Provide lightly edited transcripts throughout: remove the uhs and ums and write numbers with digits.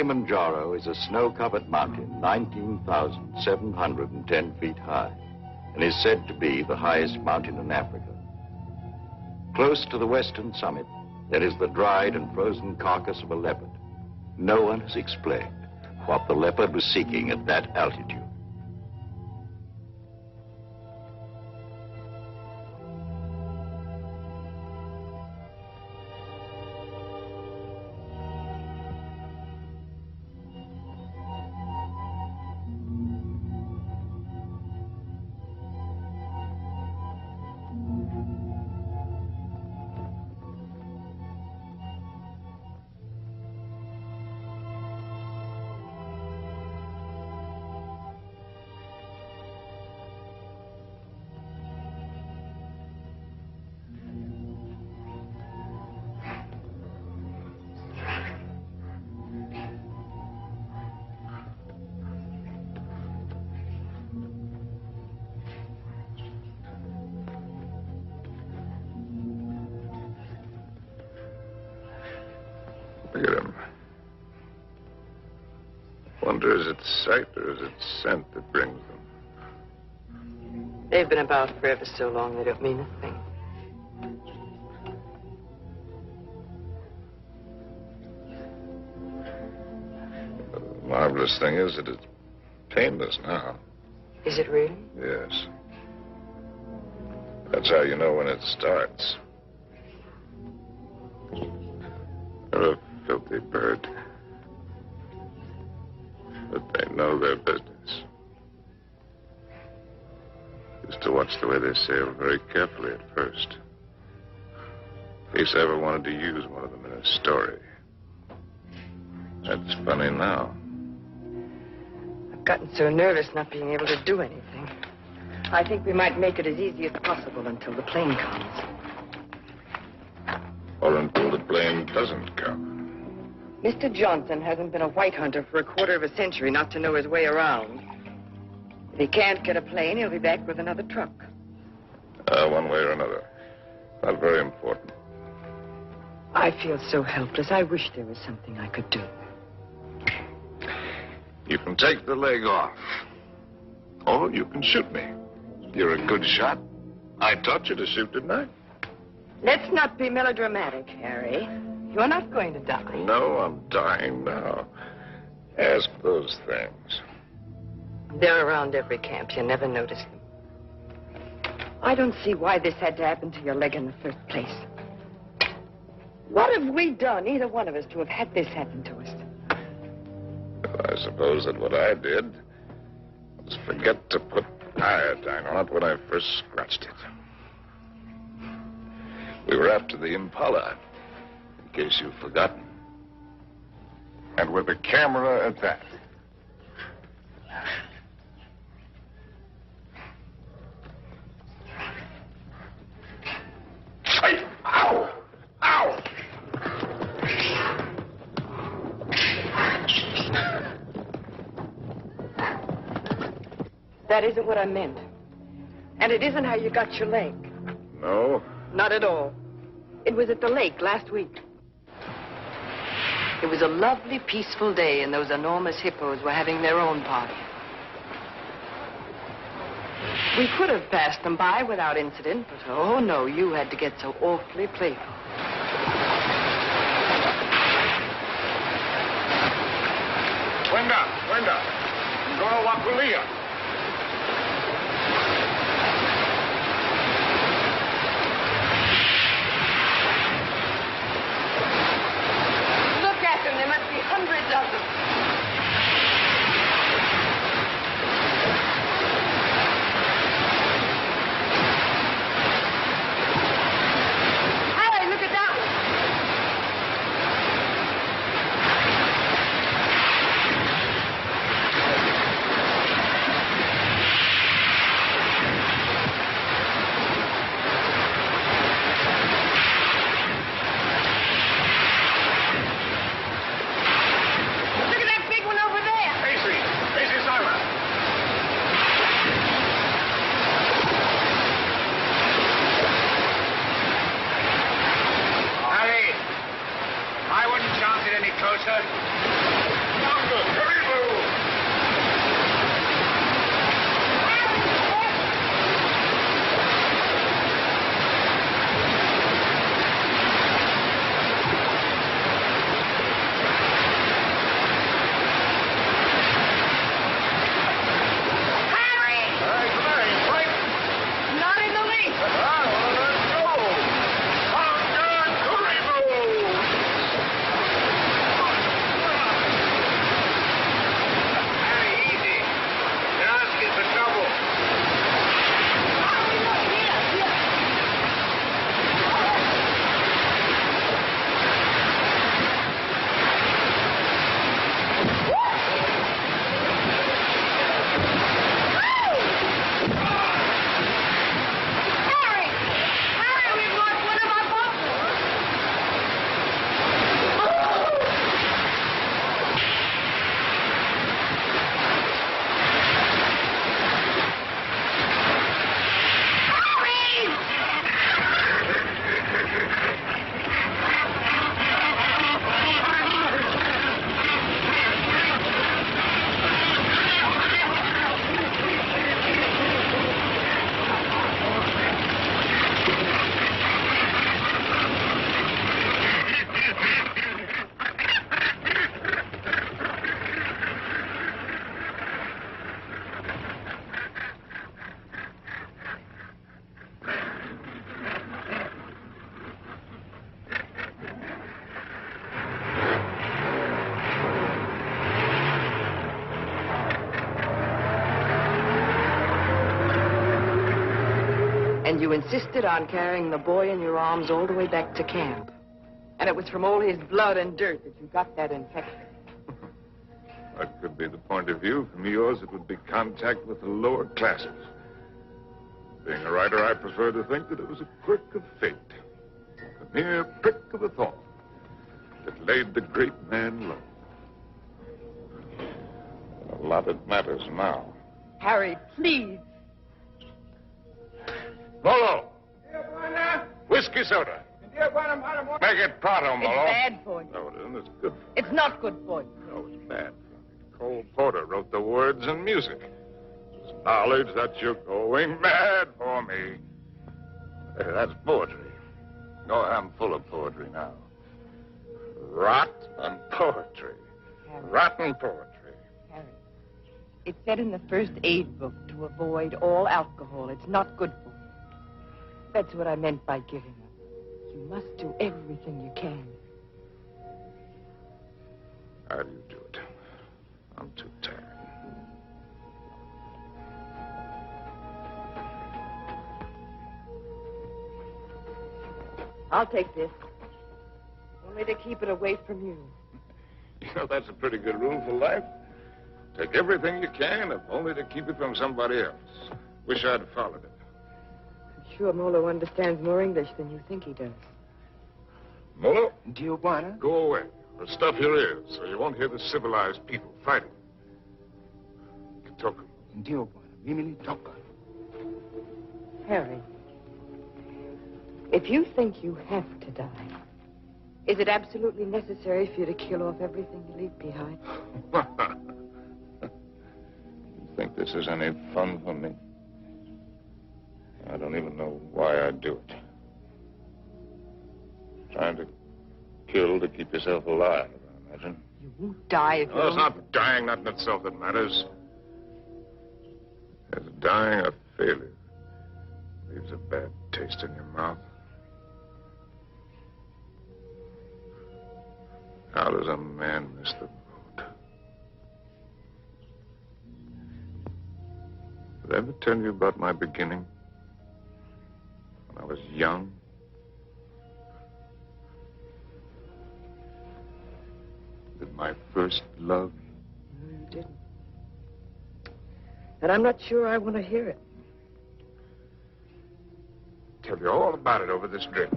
Kilimanjaro is a snow-covered mountain 19,710 feet high and is said to be the highest mountain in Africa. Close to the western summit, there is the dried and frozen carcass of a leopard. No one has explained what the leopard was seeking at that altitude. Look at him. Wonder, is it sight or is it scent that brings them? They've been about for ever so long, they don't mean a thing. The marvelous thing is that it's painless now. Is it really? Yes. That's how you know when it starts. They're a filthy bird. But they know their business. Used to watch the way they sail very carefully at first. In case I ever wanted to use one of them in a story. That's funny now. I've gotten so nervous not being able to do anything. I think we might make it as easy as possible until the plane comes. Or until the plane doesn't come. Mr. Johnson hasn't been a white hunter for a quarter of a century not to know his way around. If he can't get a plane, he'll be back with another truck. One way or another. Not very important. I feel so helpless. I wish there was something I could do. You can take the leg off. Or you can shoot me. You're a good shot. I taught you to shoot, didn't I? Let's not be melodramatic, Harry. You're not going to die. No, I'm dying now. Ask those things. They're around every camp. You never notice them. I don't see why this had to happen to your leg in the first place. What have we done, either one of us, to have had this happen to us? Well, I suppose that what I did was forget to put iodine on it when I first scratched it. We were after the Impala, in case you've forgotten. And with a camera at that. Ow! Ow! That isn't what I meant. And it isn't how you got your leg. No? Not at all. It was at the lake last week. It was a lovely, peaceful day, and those enormous hippos were having their own party. We could have passed them by without incident, but oh no, you had to get so awfully playful. Wenda. Ngoro wa kulia. Look at them. There must be hundreds of them. Harry, look at that one. And you insisted on carrying the boy in your arms all the way back to camp. And it was from all his blood and dirt that you got that infection. That could be the point of view. From yours, it would be contact with the lower classes. Being a writer, I prefer to think that it was a quirk of fate. A mere prick of a thorn that laid the great man low. A lot it matters now. Harry, please. Molo! Whiskey soda. Make it pronto, It's Molo. bad for you. No, it isn't. It's good for you. It's not good for you. No, it's bad. Cole Porter wrote the words and music. It's knowledge that you're going mad for me. Hey, that's poetry. Oh, I'm full of poetry now. Rot and poetry. Harry. Rotten poetry. Harry, it said in the first aid book to avoid all alcohol. It's not good for you. That's what I meant by giving up. You must do everything you can. How do you do it? I'm too tired. I'll take this. Only to keep it away from you. You know, that's a pretty good rule for life. Take everything you can, if only to keep it from somebody else. Wish I'd followed it. I'm sure Molo understands more English than you think he does. Molo, Tijuana? go away. Or stuff your ears so you won't hear the civilized people fighting. Kitoku. Tijuana. Mimili Toka. Harry, if you think you have to die, is it absolutely necessary for you to kill off everything you leave behind? You think this is any fun for me? I don't even know why I do it. Trying to kill to keep yourself alive, I imagine. You won't die if you Well, it's don't... not dying, not in itself that matters. It's dying a failure. Leaves a bad taste in your mouth. How does a man miss the boat? Did I ever tell you about my beginning? When I was young? With my first love? No, you didn't. And I'm not sure I want to hear it. Tell you all about it over this drink.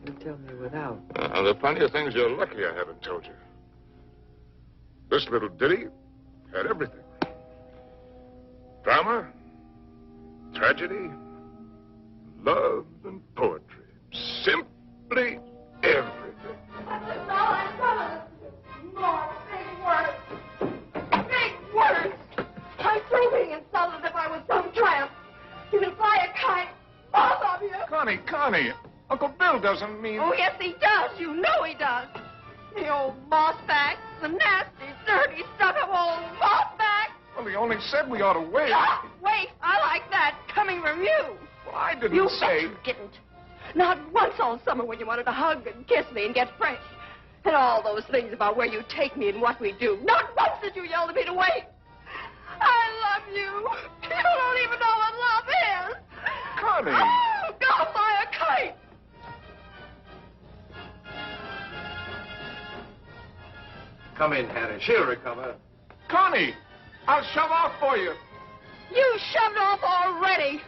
You tell me without. There are plenty of things you're lucky I haven't told you. This little ditty had everything. Drama, tragedy, love, and poetry. Simply everything. That's all I promised. More big words. Big words. I'm through being insulted if I was some tramp. You can fly a kite, both of you. Connie, Uncle Bill doesn't mean... Oh, yes, he does. You know he does. The old mossback, the nasty, dirty, stuck-up old mossback. Well, he only said we ought to wait. Oh, wait, I like that, coming from you. Well, I didn't You say... bet you didn't. Not once all summer when you wanted to hug and kiss me and get fresh. And all those things about where you take me and what we do. Not once did you yell at me to wait. I love you. You don't even know what love is. Connie. Oh, go fly a kite. Come in, Harry. She'll recover. Connie, I'll shove off for you. You shoved off already.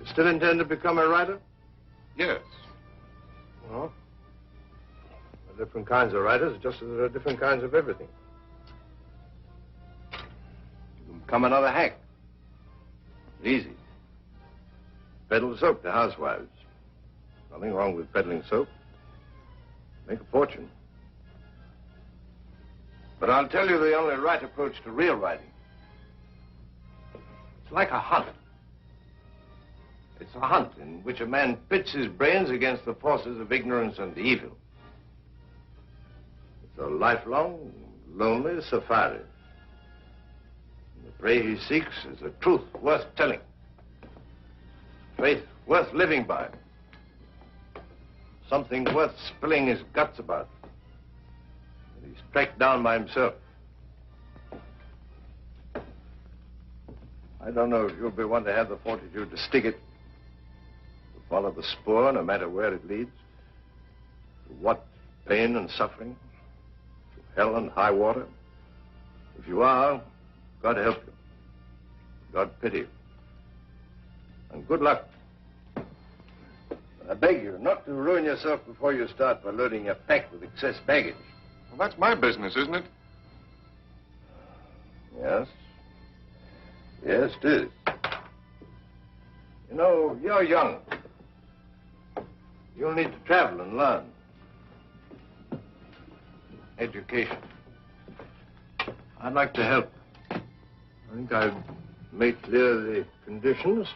You still intend to become a writer? Yes. Well, there are different kinds of writers, just as there are different kinds of everything. You can become another hack. Easy. Peddle soap to housewives. Nothing wrong with peddling soap. Make a fortune. But I'll tell you the only right approach to real writing. It's like a hunt. It's a hunt in which a man pits his brains against the forces of ignorance and evil. It's a lifelong, lonely safari. And the prey he seeks is a truth worth telling. Fate worth living by. Something worth spilling his guts about. And he's tracked down by himself. I don't know if you'll be one to have the fortitude to stick it. To follow the spoor, no matter where it leads. To what pain and suffering. To hell and high water. If you are, God help you. God pity you. And good luck. I beg you not to ruin yourself before you start by loading your pack with excess baggage. Well, that's my business, isn't it? Yes. Yes, it is. You know, you're young. You'll need to travel and learn. Education. I'd like to help. I think I've made clear the conditions.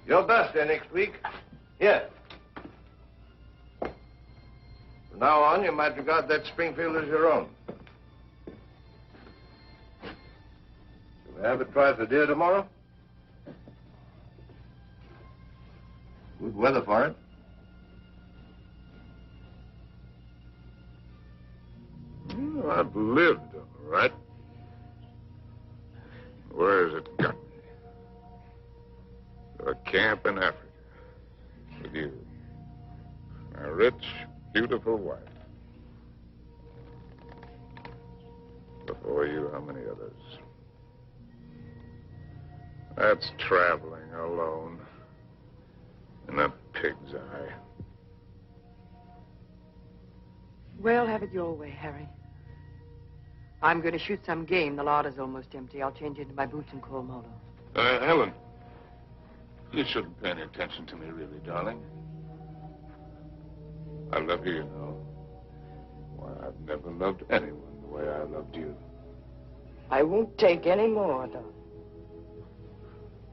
Your birthday next week. Here. From now on, you might regard that Springfield as your own. Shall we have a try for deer tomorrow? Good weather for it. Well, I've lived, all right. Where has it got me? To a camp in Africa. With you. A rich, beautiful wife. Before you, how many others? That's traveling alone. In a pig's eye. Well, have it your way, Harry. I'm going to shoot some game. The larder's almost empty. I'll change into my boots and call Molo. Helen, you shouldn't pay any attention to me, really, darling. I love you, you know. Why, I've never loved anyone the way I loved you. I won't take any more, though.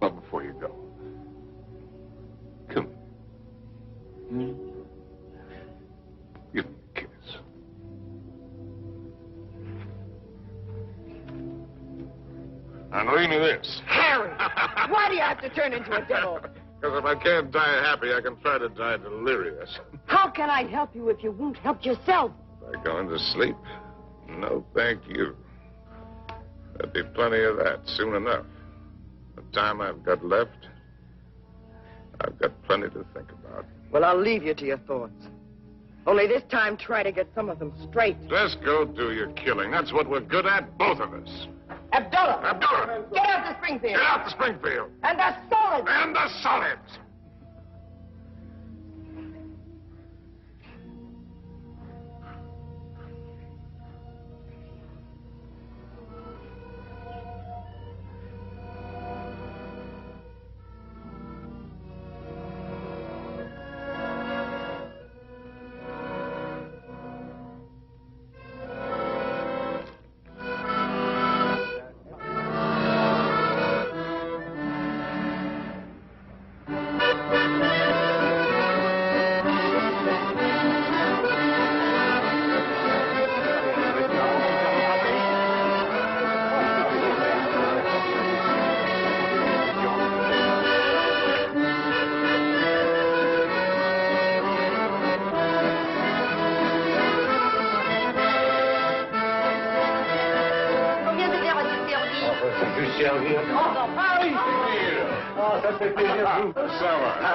Well, before you go, come. Give me a kiss. And leave me this. Harry! Why do you have to turn into a devil? Because if I can't die happy, I can try to die delirious. How can I help you if you won't help yourself? By going to sleep? No, thank you. There'll be plenty of that soon enough. The time I've got left, I've got plenty to think about. Well, I'll leave you to your thoughts. Only this time, try to get some of them straight. Just go do your killing. That's what we're good at, both of us. Abdullah! Abdullah! Get out to Springfield! Get out to Springfield! And the solids! And the solids!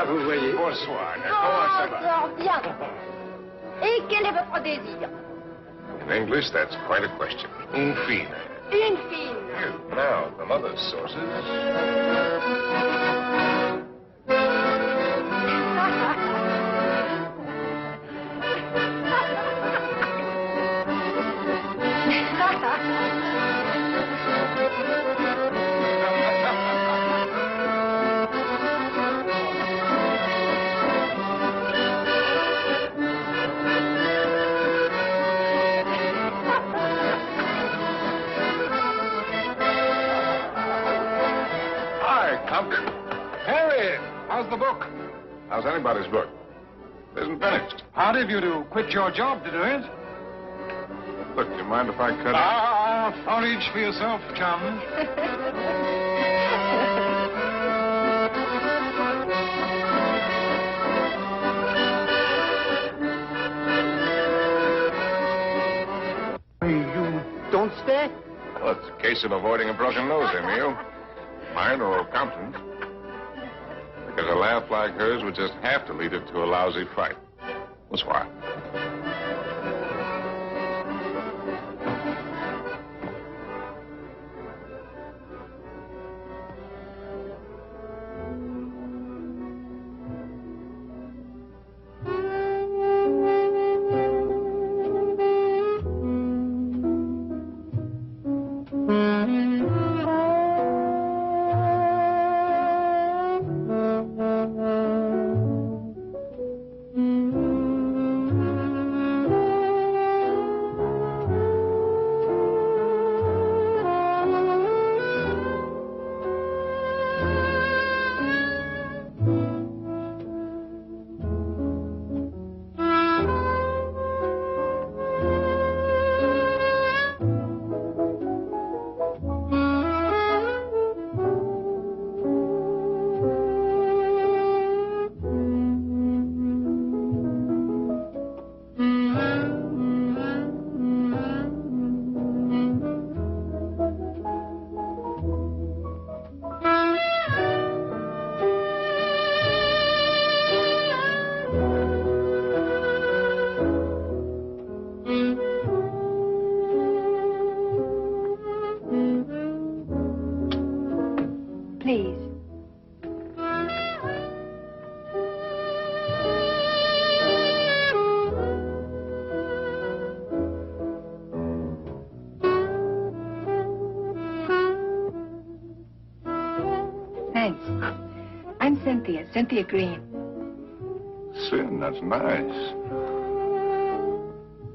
Vous voyez. Bonsoir. Oh, fort bien. Et quel est votre désir? In English, that's quite a question. In fine. Une fille. Now, from other sources. Harry, how's the book? How's anybody's book? isn't finished. Hard of you to quit your job to do it. Look, do you mind if I cut it? Forage for yourself, chum. You don't stay? Well, it's a case of avoiding a broken nose, Emil. Mine or Compton's. Because a laugh like hers would just have to lead it to a lousy fight. That's why. Cynthia Green. Sin, that's nice.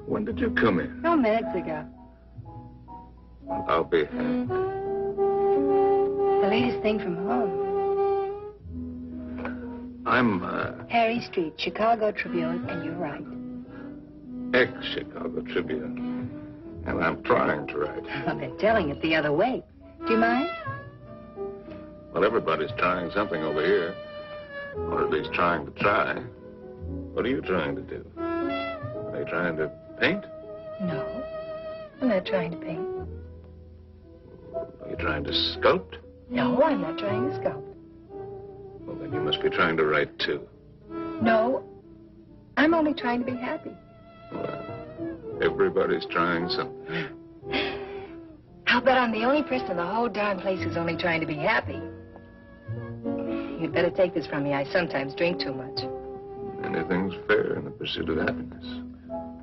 When did you come in? No, minutes ago. Well, I'll be happy. The latest thing from home. I'm, Harry Street, Chicago Tribune, and you're right. Ex-Chicago Tribune. And I'm trying to write. Well, they're telling it the other way. Do you mind? Well, everybody's trying something over here. Or at least trying to try. What are you trying to do? Are you trying to paint? No, I'm not trying to paint. Are you trying to sculpt? No, I'm not trying to sculpt. Well, then you must be trying to write, too. No, I'm only trying to be happy. Well, everybody's trying something. I'll bet I'm the only person in the whole darn place who's only trying to be happy. You'd better take this from me. I sometimes drink too much. Anything's fair in the pursuit of happiness.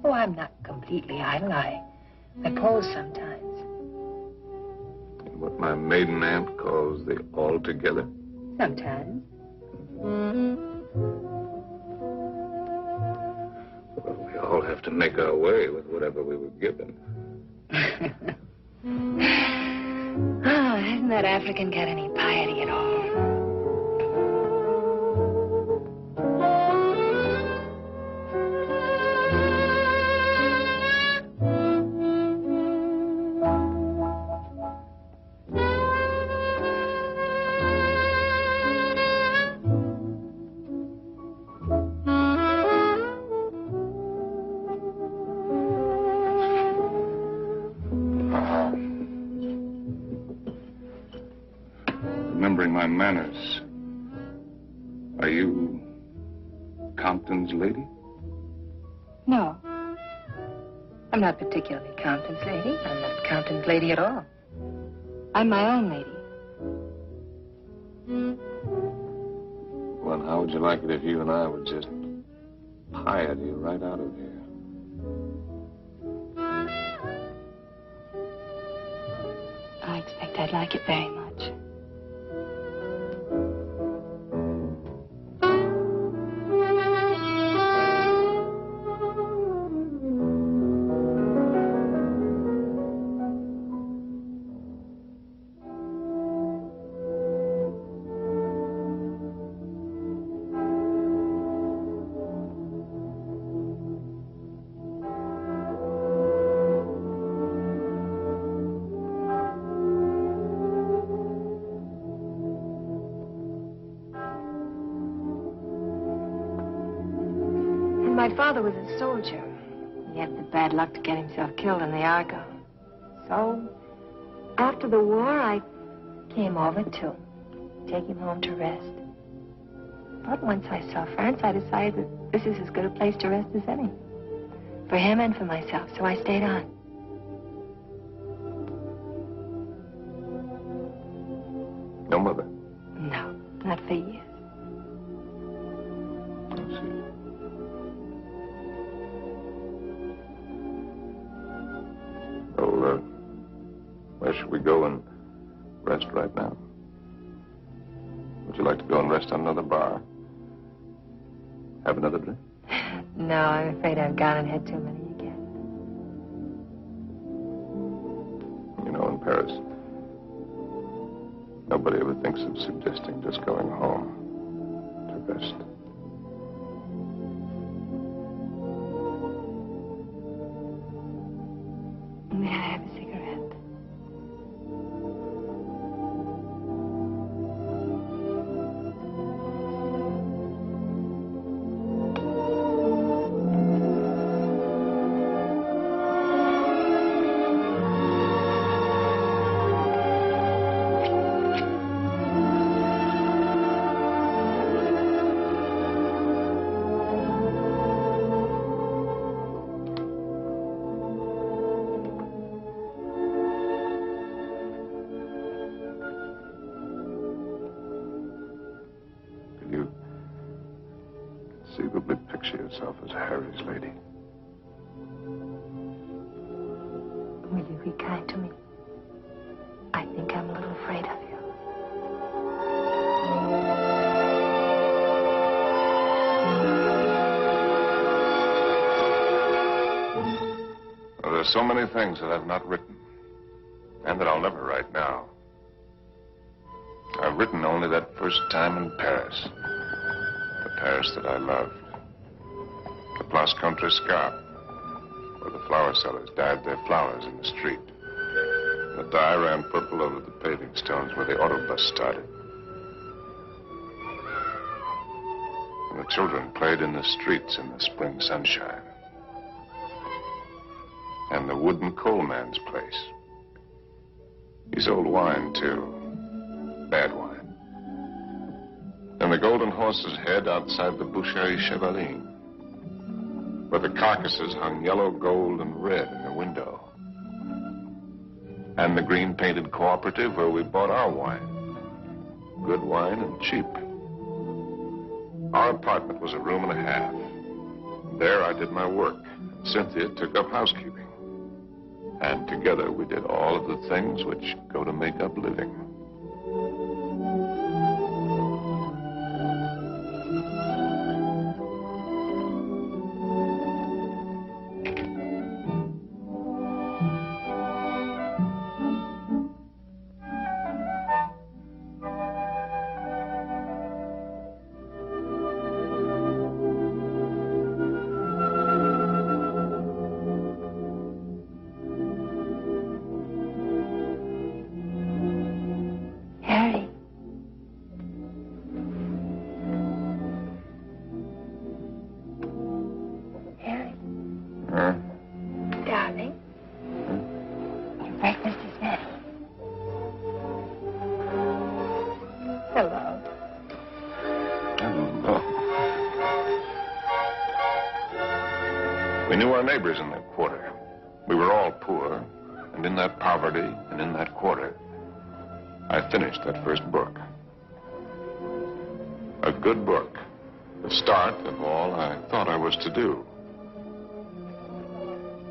Oh, I'm not completely idle. I pose sometimes. What my maiden aunt calls the altogether? Sometimes. Well, we all have to make our way with whatever we were given. Oh, hasn't that African got any piety at all? Remembering my manners. Are you Compton's lady? No. I'm not particularly Compton's lady. I'm not Compton's lady at all. I'm my own lady. Well, how would you like it if you and I would just hired you right out of here? I expect I'd like it very much. My father was a soldier. He had the bad luck to get himself killed in the Argonne. So, after the war, I came over to take him home to rest. But once I saw France, I decided that this is as good a place to rest as any. For him and for myself, so I stayed on. No mother? No, not for years. I see. Well, where should we go and rest right now? Would you like to go and rest on another bar? Have another drink? No, I'm afraid I've gone and had too many again. You know, in Paris, nobody ever thinks of suggesting just going home to rest. May I have a cigarette? Conceivably picture yourself as Harry's lady. Will you be kind to me? I think I'm a little afraid of you. Well, there's so many things that I've not written, and that I'll never write now. I've written only that first time in Paris. The Paris that I loved. The Place Contrescarpe, where the flower sellers dyed their flowers in the street. The dye ran purple over the paving stones where the autobus started. And the children played in the streets in the spring sunshine. And the wooden coal man's place. He sold wine, too. Bad wine. And the Golden Horse's Head outside the Boucherie Chevalier, where the carcasses hung yellow, gold, and red in the window. And the green-painted cooperative where we bought our wine. Good wine and cheap. Our apartment was a room and a half. There I did my work. Cynthia took up housekeeping. And together we did all of the things which go to make up living. Neighbors in that quarter. We were all poor, and in that poverty and in that quarter, I finished that first book. A good book, the start of all I thought I was to do.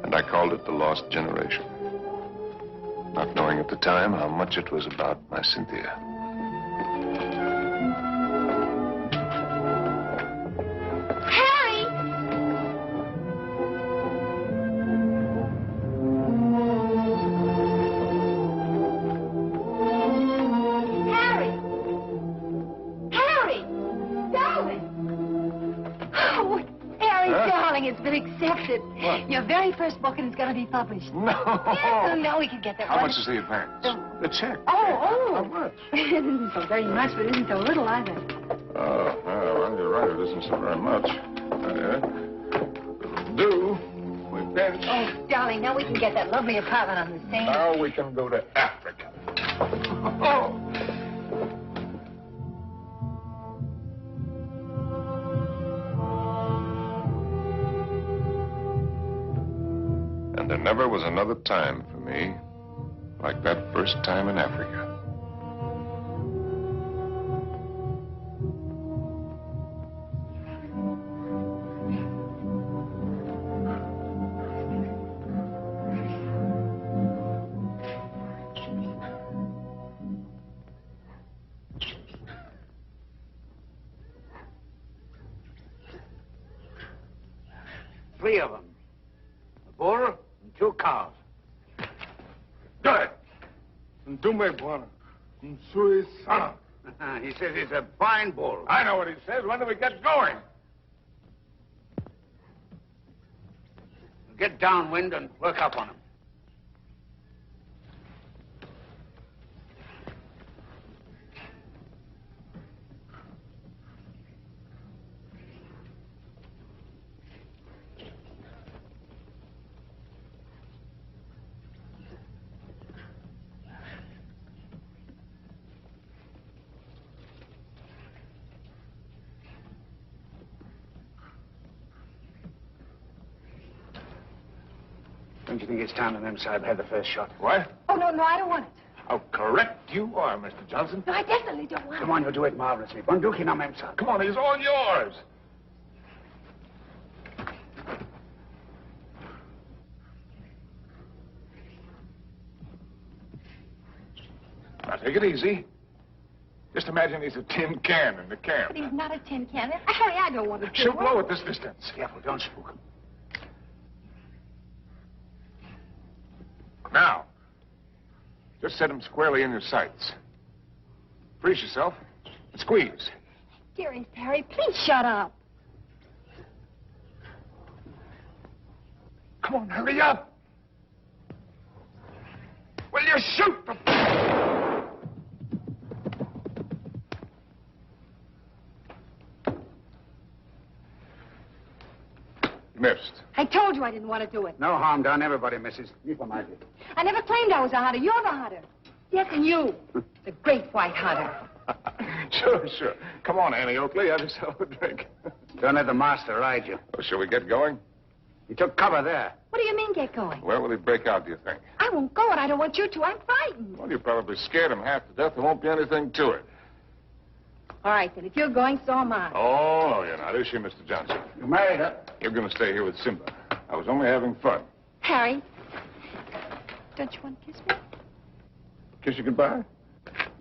And I called it The Lost Generation, not knowing at the time how much it was about my Cynthia. Your very first book, and it's going to be published. No. Yes, no, we can get that. How much is the advance? The check. Oh. How much? It isn't so very much, but it isn't so little either. Oh, well, you're right. It isn't so very much. do. We pinch. Oh, darling, now we can get that lovely apartment on the Seine. Now we can go to Africa. Oh! And there never was another time for me like that first time in Africa. Three of them. A bull and 2 cows. Good. Ndume bwana. Msui sana. He says he's a fine bull. I know what he says. When do we get going? Get downwind and work up on him. Don't you think it's time the Memsahib had the first shot? What? Oh, no, I don't want it. How correct you are, Mr. Johnson. No, I definitely don't want it. Come on, you'll do it marvelously. Bunduki no Memsahib. Come on, he's all yours. Now, take it easy. Just imagine he's a tin can in the camp. But he's not a tin can. Harry, I don't want to She'll blow at this distance. Careful, don't spook him. Now, just set him squarely in your sights. Brace yourself and squeeze. Dearest Harry, please shut up. Come on, hurry up. Will you shoot the... Missed. I told you I didn't want to do it. No harm done. Everybody misses. I never claimed I was a hunter. You're the hunter. Yes, and you. The great white hunter. Sure. Come on, Annie Oakley. Have yourself a drink. Don't let the master ride you. Well, shall we get going? He took cover there. What do you mean, get going? Where will he break out, do you think? I won't go, and I don't want you to. I'm frightened. Well, you probably scared him half to death. There won't be anything to it. All right, then. If you're going, so am I. Oh, no, you're not. Is she, Mr. Johnson? You married her. You're going to stay here with Simba. I was only having fun. Harry, don't you want to kiss me? Kiss you goodbye?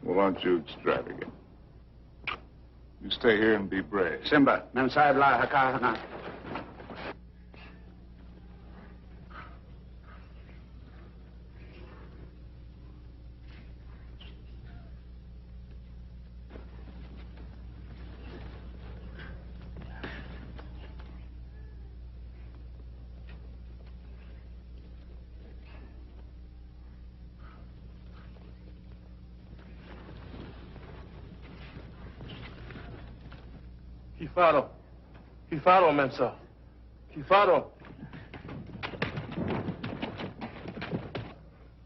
Well, aren't you extravagant? You stay here and be brave. Simba, Memsahib la hakahana. Kifaro, Memsa. Kifaro.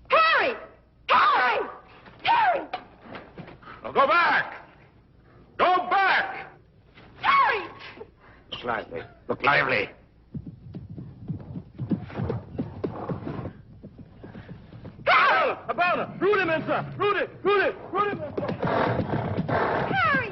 Harry! Harry! Harry! Now go back! Go back! Harry! Look lively. Look lively. Harry! Abana! Rudy, Memsa! Rudy! Memsa! Harry!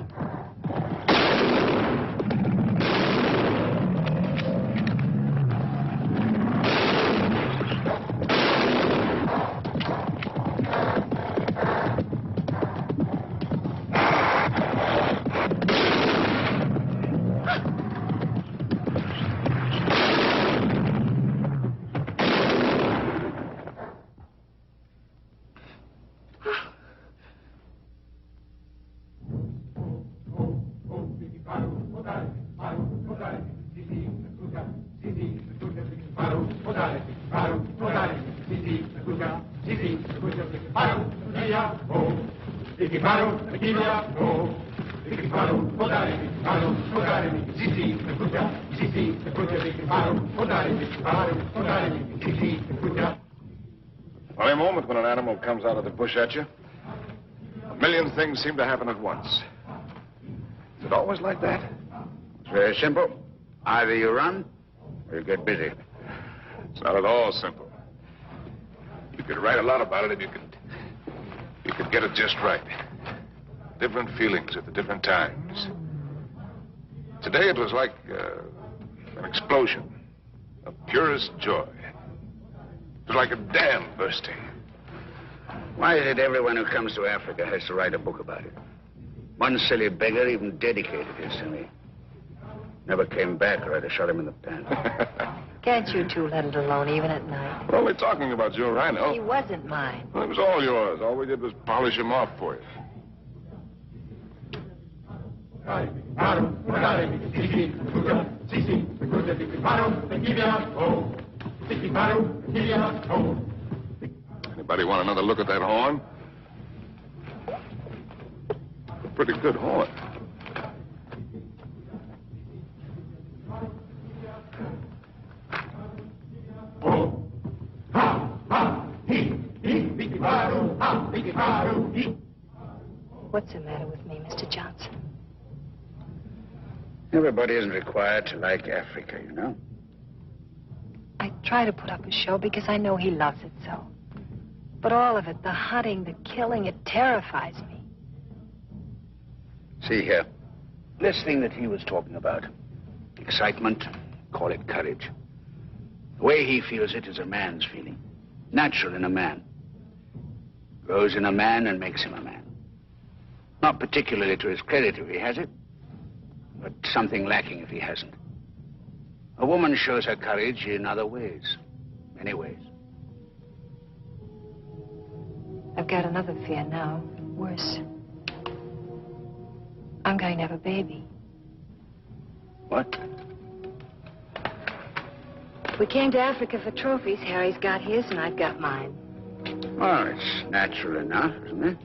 Funny moment when an animal comes out of the bush at you. A million things seem to happen at once. Is it always like that? It's very simple. Either you run or you get busy. It's not at all simple. You could write a lot about it if you could get it just right. Different feelings at the different times. Today it was like an explosion of purest joy. It was like a dam bursting. Why is it everyone who comes to Africa has to write a book about it? One silly beggar even dedicated his to me. Never came back or I'd have shot him in the pants. Can't you two let it alone even at night? We're only talking about your rhino. He wasn't mine. Well, it was all yours. All we did was polish him off for you. Anybody want another look at that horn? A pretty good horn. What's the matter with me, Mr. Johnson? Everybody isn't required to like Africa, you know. I try to put up a show because I know he loves it so. But all of it, the hunting, the killing, it terrifies me. See here, this thing that he was talking about, excitement, call it courage. The way he feels it is a man's feeling, natural in a man. Grows in a man and makes him a man. Not particularly to his credit if he has it, but something lacking if he hasn't. A woman shows her courage in other ways, many ways. I've got another fear now, worse. I'm going to have a baby. What? We came to Africa for trophies. Harry's got his and I've got mine. Well, it's natural enough, isn't it?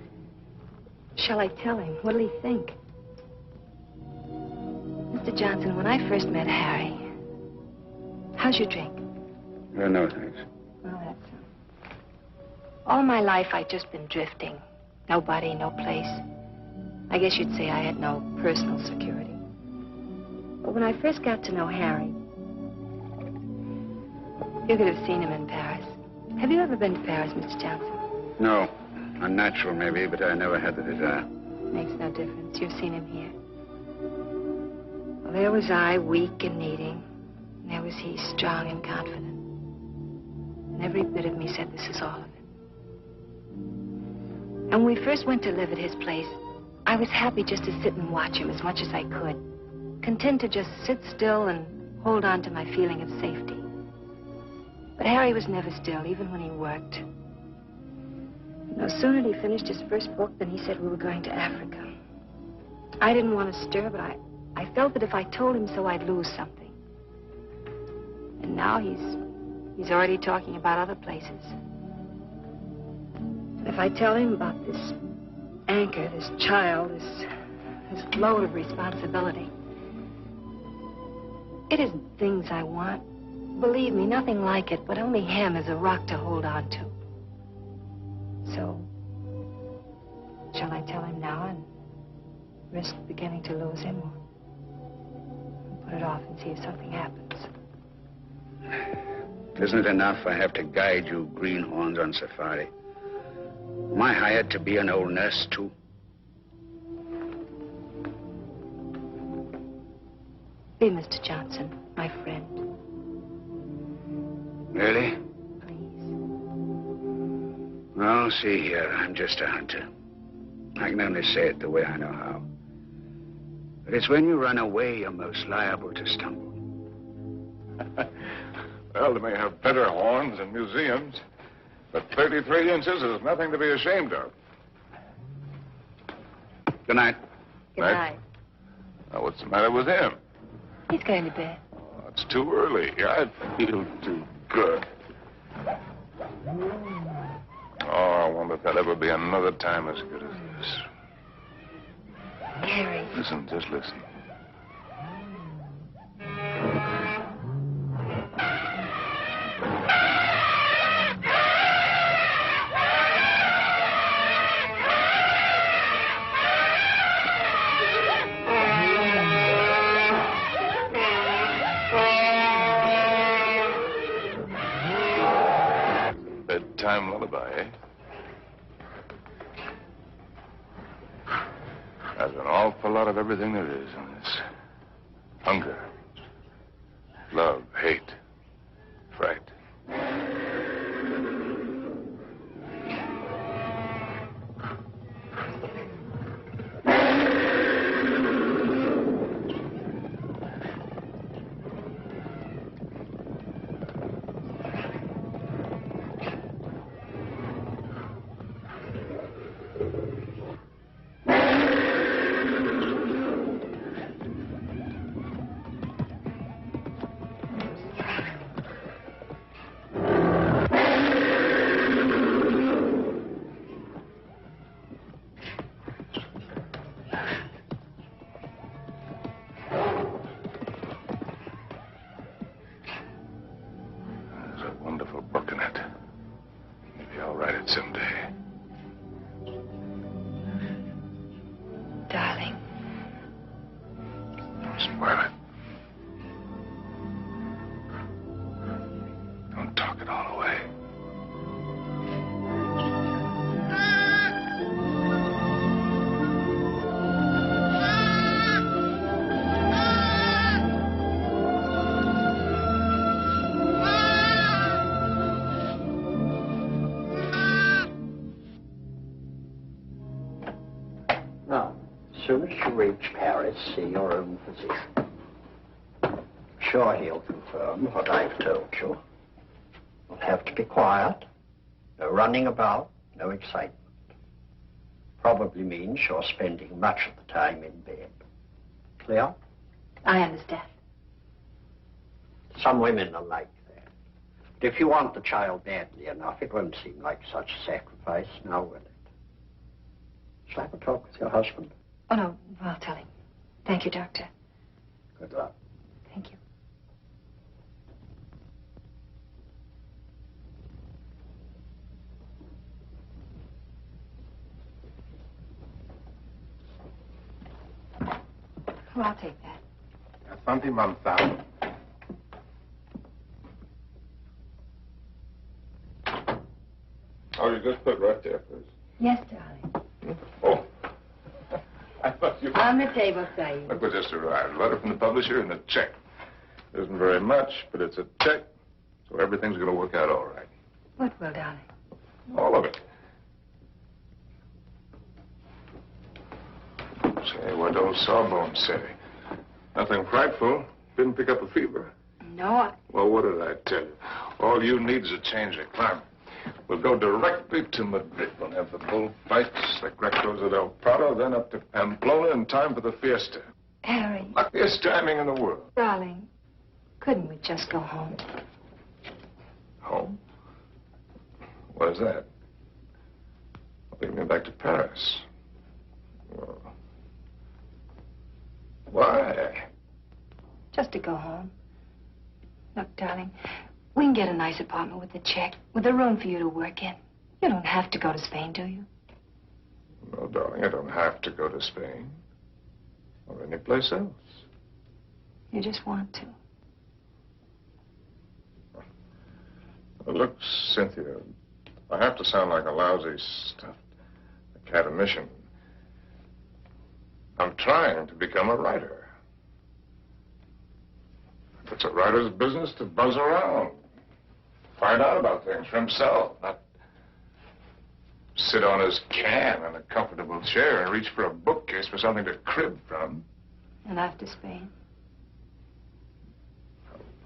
Shall I tell him? What'll he think? Mr. Johnson, when I first met Harry, how's your drink? No, thanks. Well, that's all my life I'd just been drifting. Nobody, no place. I guess you'd say I had no personal security. But when I first got to know Harry, you could have seen him in Paris. Have you ever been to Paris, Mr. Johnson? No. Unnatural, maybe, but I never had the desire. Makes no difference. You've seen him here. Well, there was I, weak and needing. And there was he, strong and confident. And every bit of me said, this is all of it. And when we first went to live at his place, I was happy just to sit and watch him as much as I could. Content to just sit still and hold on to my feeling of safety. But Harry was never still, even when he worked. No sooner had he finished his first book than he said we were going to Africa. I didn't want to stir, but I felt that if I told him so, I'd lose something. And now he's already talking about other places. And if I tell him about this anchor, this child, this load of responsibility, it isn't things I want. Believe me, nothing like it, but only him as a rock to hold on to. So, shall I tell him now and risk beginning to lose him, or put it off and see if something happens? Isn't it enough I have to guide you greenhorns on safari? Am I hired to be an old nurse, too? Be Mr. Johnson, my friend. Really? Well, see here, I'm just a hunter. I can only say it the way I know how. But it's when you run away you're most liable to stumble. Well, they may have better horns in museums, but 33 inches is nothing to be ashamed of. Good night. Good night. Now, what's the matter with him? He's going to bed. Oh, it's too early. I feel too good. Oh, I wonder if there'll ever be another time as good as this. Harry. Listen, just listen. Bedtime lullaby, eh? There's an awful lot of everything there is in this. Hunger, love, hate, fright. Someday. Darling. Don't spoil it. Don't talk it all away. As soon as you reach Paris, see your own physician. Sure, he'll confirm what I've told you. You'll have to be quiet. No running about, no excitement. Probably means you're spending much of the time in bed. Clear? I understand. Some women are like that. But if you want the child badly enough, it won't seem like such a sacrifice, now will it? Shall I have a talk with your husband? Oh, no, I'll tell him. Thank you, Doctor. Good luck. Thank you. Oh, I'll take that. Asante, Mamsa. Oh, you just put right there, please. Yes, darling. Oh. I thought you... On the table, sir. Look what just arrived. A letter from the publisher and a check. It isn't very much, but it's a check, so everything's going to work out all right. What will, darling? All of it. Say, what old Sawbone say? Nothing frightful. Didn't pick up a fever. No, Well, what did I tell you? All you need is a change of climate. We'll go directly to Madrid. We'll have the bullfights, the Grecos at El Prado, then up to Pamplona in time for the fiesta. Harry. Luckiest timing in the world. Darling, couldn't we just go home? Home? What is that? Take me back to Paris. Well, why? Just to go home. Look, darling, we can get a nice apartment with a check, with a room for you to work in. You don't have to go to Spain, do you? No, darling, I don't have to go to Spain. Or any place else. You just want to. Well, look, Cynthia, I have to sound like a lousy stuffed academician. I'm trying to become a writer. It's a writer's business to buzz around. Find out about things for himself, not sit on his can in a comfortable chair and reach for a bookcase for something to crib from. And after Spain?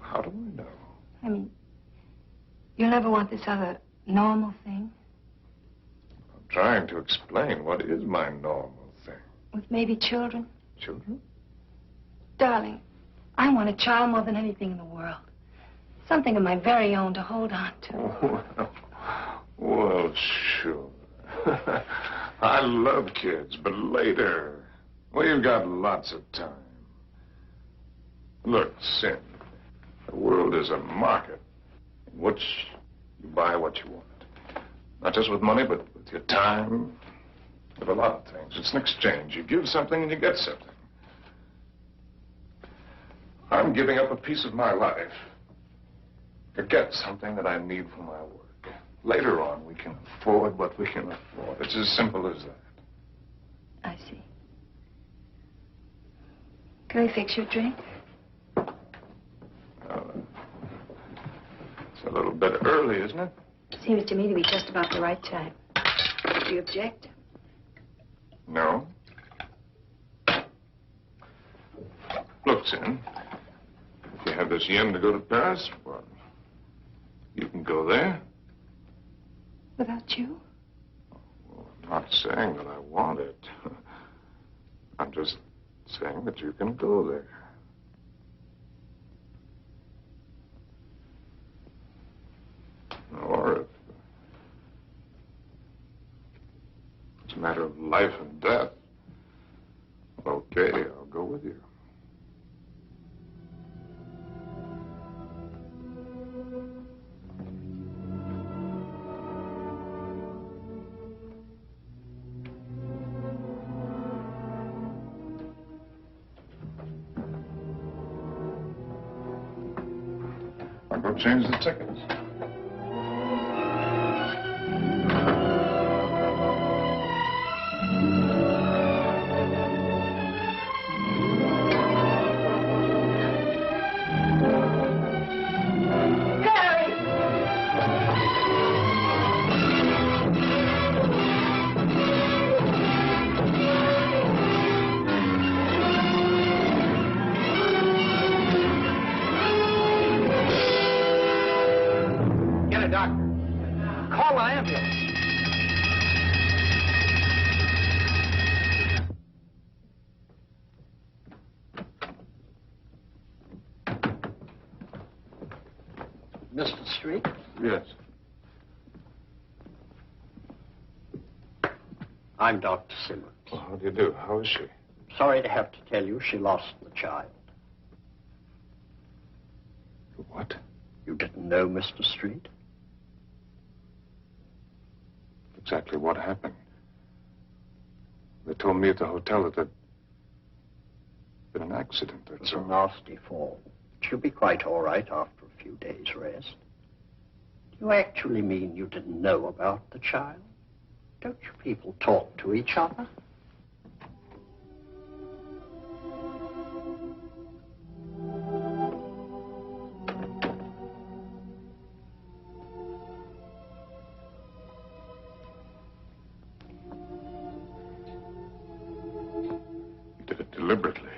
How do I know? I mean, you'll never want this other normal thing? I'm trying to explain what is my normal thing. With maybe children? Children? Darling, I want a child more than anything in the world. Something of my very own to hold on to. Well, sure. I love kids, but later. We've got lots of time. Look, Sin, the world is a market in which you buy what you want. Not just with money, but with your time, with a lot of things. It's an exchange. You give something and you get something. I'm giving up a piece of my life to get something that I need for my work. Later on, we can afford what we can afford. It's as simple as that. I see. Can I fix your drink? It's a little bit early, isn't it? Seems to me to be just about the right time. Do you object? No. Look, Sin, if you have this yen to go to Paris, well, you can go there. Without you? Well, I'm not saying that I want it. I'm just saying that you can go there. Or if it's a matter of life and death, okay, I'll go with you. I'll go change the tickets. Mr. Street? Yes. I'm Dr. Simmons. Well, how do you do? How is she? Sorry to have to tell you she lost the child. What? You didn't know, Mr. Street? Exactly what happened? They told me at the hotel that there'd been an accident. It was a nasty fall. She'll be quite all right after a few days' rest. Do you actually mean you didn't know about the child? Don't you people talk to each other? You did it deliberately.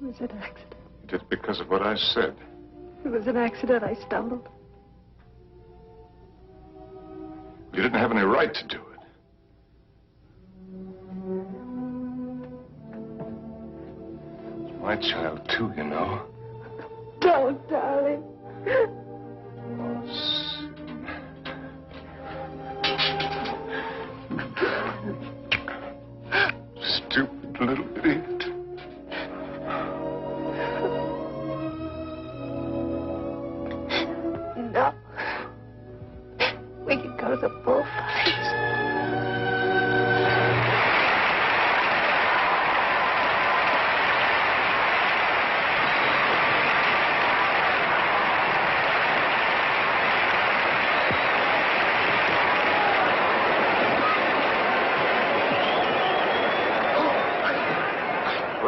It was an accident. You did it because of what I said. It was an accident. I stumbled. You didn't have any right to do it. It's my child, too, you know. Don't, darling. Stupid little idiot. No. We can go to the bullfights.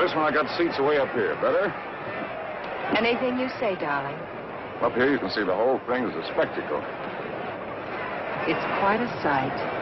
This one, I got seats way up here. Better? Anything you say, darling. Up here, you can see the whole thing as a spectacle. It's quite a sight.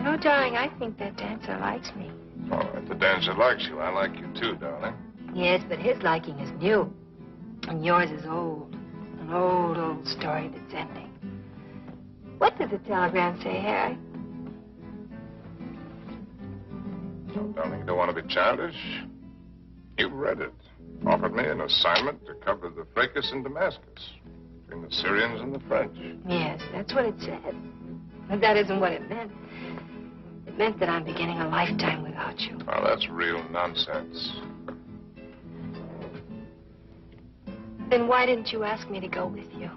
No, darling, I think that dancer likes me. All right, the dancer likes you. I like you too, darling. Yes, but his liking is new. And yours is old. An old, old story that's ending. What did the telegram say, Harry? Darling, you don't want to be childish? You read it. Offered me an assignment to cover the fracas in Damascus between the Syrians and the French. Yes, that's what it said. But that isn't what it meant. It meant that I'm beginning a lifetime without you. Well, that's real nonsense. Then why didn't you ask me to go with you?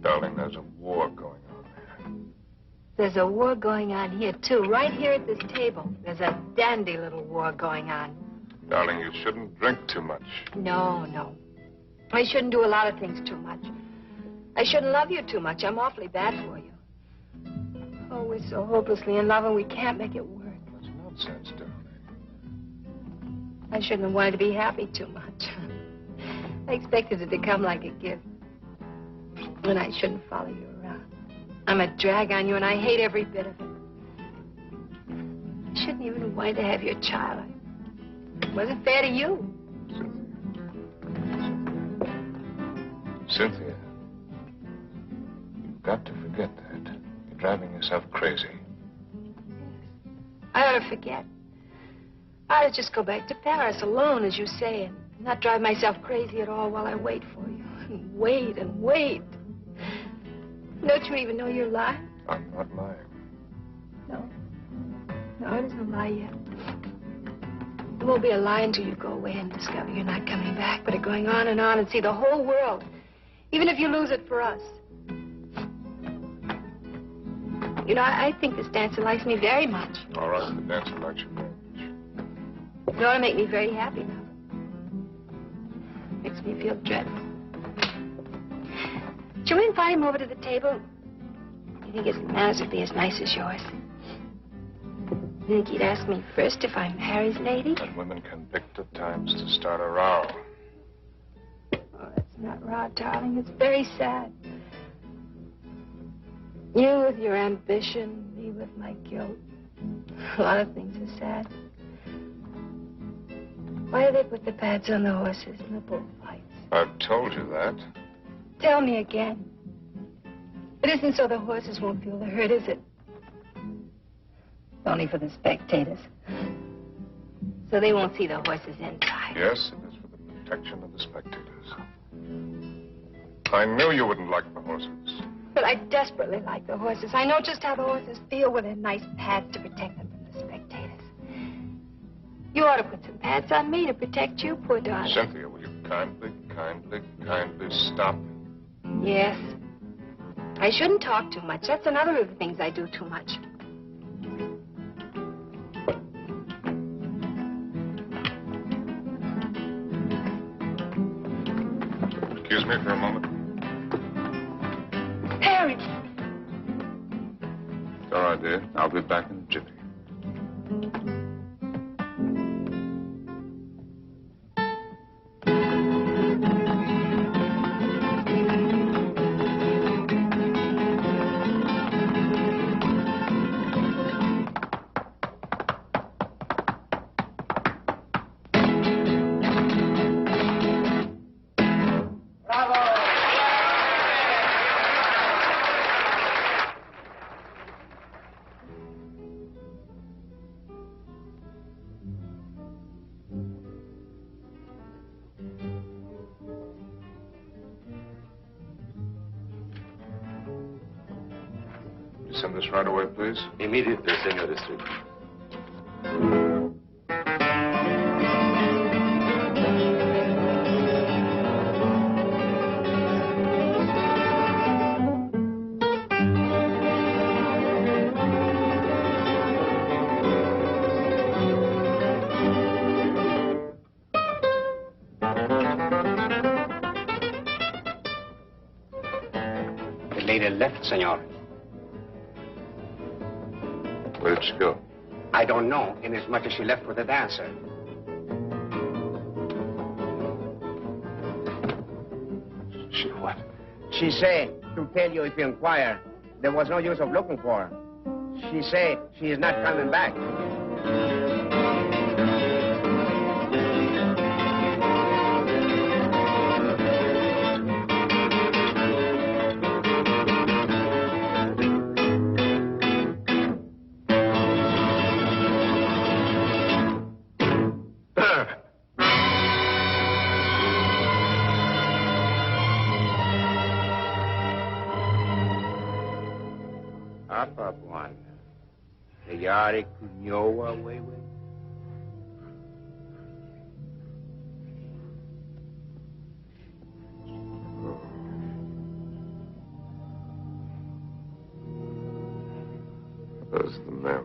Darling, there's a war going on there. There's a war going on here, too. Right here at this table. There's a dandy little war going on. Darling, you shouldn't drink too much. No, no. I shouldn't do a lot of things too much. I shouldn't love you too much. I'm awfully bad for you. Oh, we're so hopelessly in love and we can't make it work. That's nonsense, darling. I shouldn't have wanted to be happy too much. I expected it to come like a gift. And I shouldn't follow you around. I'm a drag on you and I hate every bit of it. I shouldn't even have wanted to have your child. It wasn't fair to you. Cynthia, you've got to forget that. You're driving yourself crazy. I ought to forget. I ought to just go back to Paris alone, as you say, and not drive myself crazy at all while I wait for you. And wait and wait. Don't you even know you're lying? I'm not lying. No. No, it isn't a lie yet. It won't be a lie until you go away and discover you're not coming back, but are going on and see the whole world, even if you lose it for us. You know, I think this dancer likes me very much. All right, the dancer likes you very much. It ought to make me very happy now. Makes me feel dreadful. Shall we invite him over to the table? You think his manners would be as nice as yours? You think he'd ask me first if I'm Harry's lady? And women can pick the times to start a row. Oh, that's not raw, darling. It's very sad. You with your ambition, me with my guilt. A lot of things are sad. Why do they put the pads on the horses in the bullfights? I've told you that. Tell me again. It isn't so the horses won't feel the hurt, is it? Only for the spectators. So they won't see the horses inside. Yes, it is for the protection of the spectators. I knew you wouldn't like the horses. But I desperately like the horses. I know just how the horses feel with their nice pads to protect them from the spectators. You ought to put some pads on me to protect you, poor darling. Cynthia, will you kindly stop? Yes. I shouldn't talk too much. That's another of the things I do too much. Excuse me for a moment. Harry! It's all right, dear. I'll be back in a jiffy. Send this right away, please. Immediately, Senor District. The lady left, senor. Where did she go? I don't know, inasmuch as she left with the dancer. She what? She said to tell you if you inquire there was no use of looking for her. She say she is not coming back. Apa Bwana. Tayari kunyoa wewe. Those are the men.